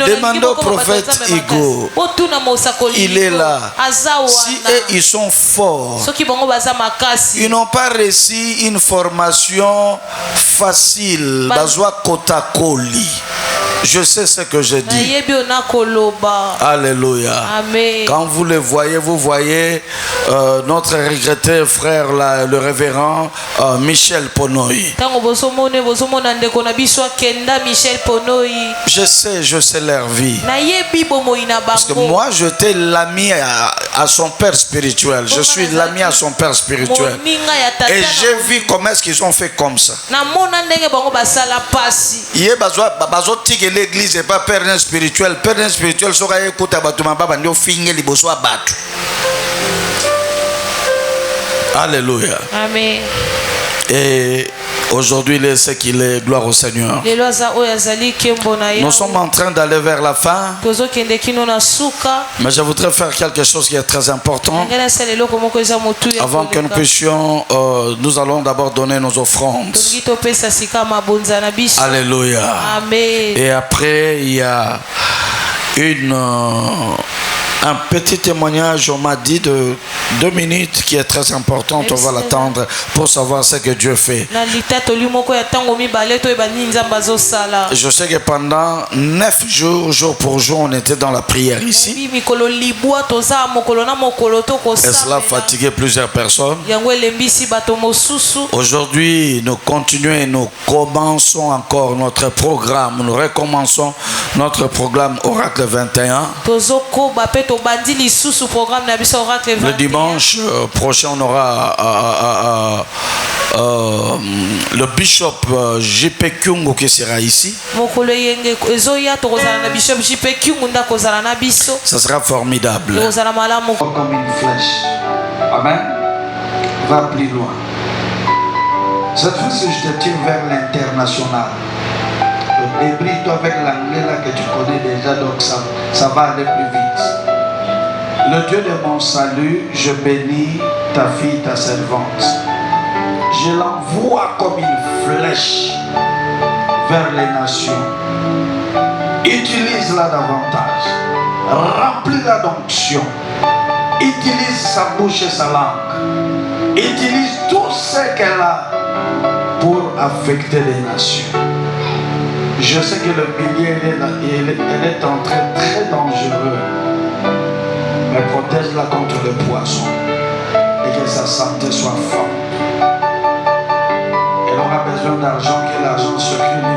Demandez au prophète Igo. Il est là. Si eux, ils sont forts, ils n'ont pas reçu une formation facile. Bazwa Kotakoli. Je sais ce que je dis. Alléluia. Amen. Quand vous le voyez, vous voyez notre regretté frère, le révérend Michel Ponoï. Je sais leur vie. Parce que moi, j'étais l'ami à son père spirituel. Je suis l'ami à son père spirituel. Et j'ai vu comment est-ce qu'ils ont fait comme ça. L'église n'est pas père spirituel. Père spirituel sera écouté à Batuma Baba Ndio Fingé Liboso à Batu. Alléluia. Amen. Et aujourd'hui, il est ce qu'il est. Gloire au Seigneur. Nous sommes en train d'aller vers la fin. Mais je voudrais faire quelque chose qui est très important. Avant que nous puissions, nous allons d'abord donner nos offrandes. Alléluia. Amen. Et après, il y a un petit témoignage, on m'a dit de 2 minutes qui est très important. On va l'attendre pour savoir ce que Dieu fait. Je sais que pendant 9 jours, jour pour jour, on était dans la prière ici. Et cela fatiguait plusieurs personnes. Aujourd'hui, nous continuons et nous commençons encore notre programme. Nous recommençons notre programme Oracle 21. Le dimanche prochain, on aura le bishop JP Kyungo qui sera ici. Ça sera formidable. Comme une flèche. Amen. Va plus loin. Cette fois-ci, je te tire vers l'international. Débrouille-toi avec l'anglais là que tu connais déjà, donc ça va aller plus vite. Le Dieu de mon salut, je bénis ta fille, ta servante. Je l'envoie comme une flèche vers les nations. Utilise-la davantage. Remplis-la d'onction. Utilise sa bouche et sa langue. Utilise tout ce qu'elle a pour affecter les nations. Je sais que le milieu elle est en train très dangereux. Mais protège-la contre le poison et que sa santé soit forte. Elle aura besoin d'argent, que l'argent circule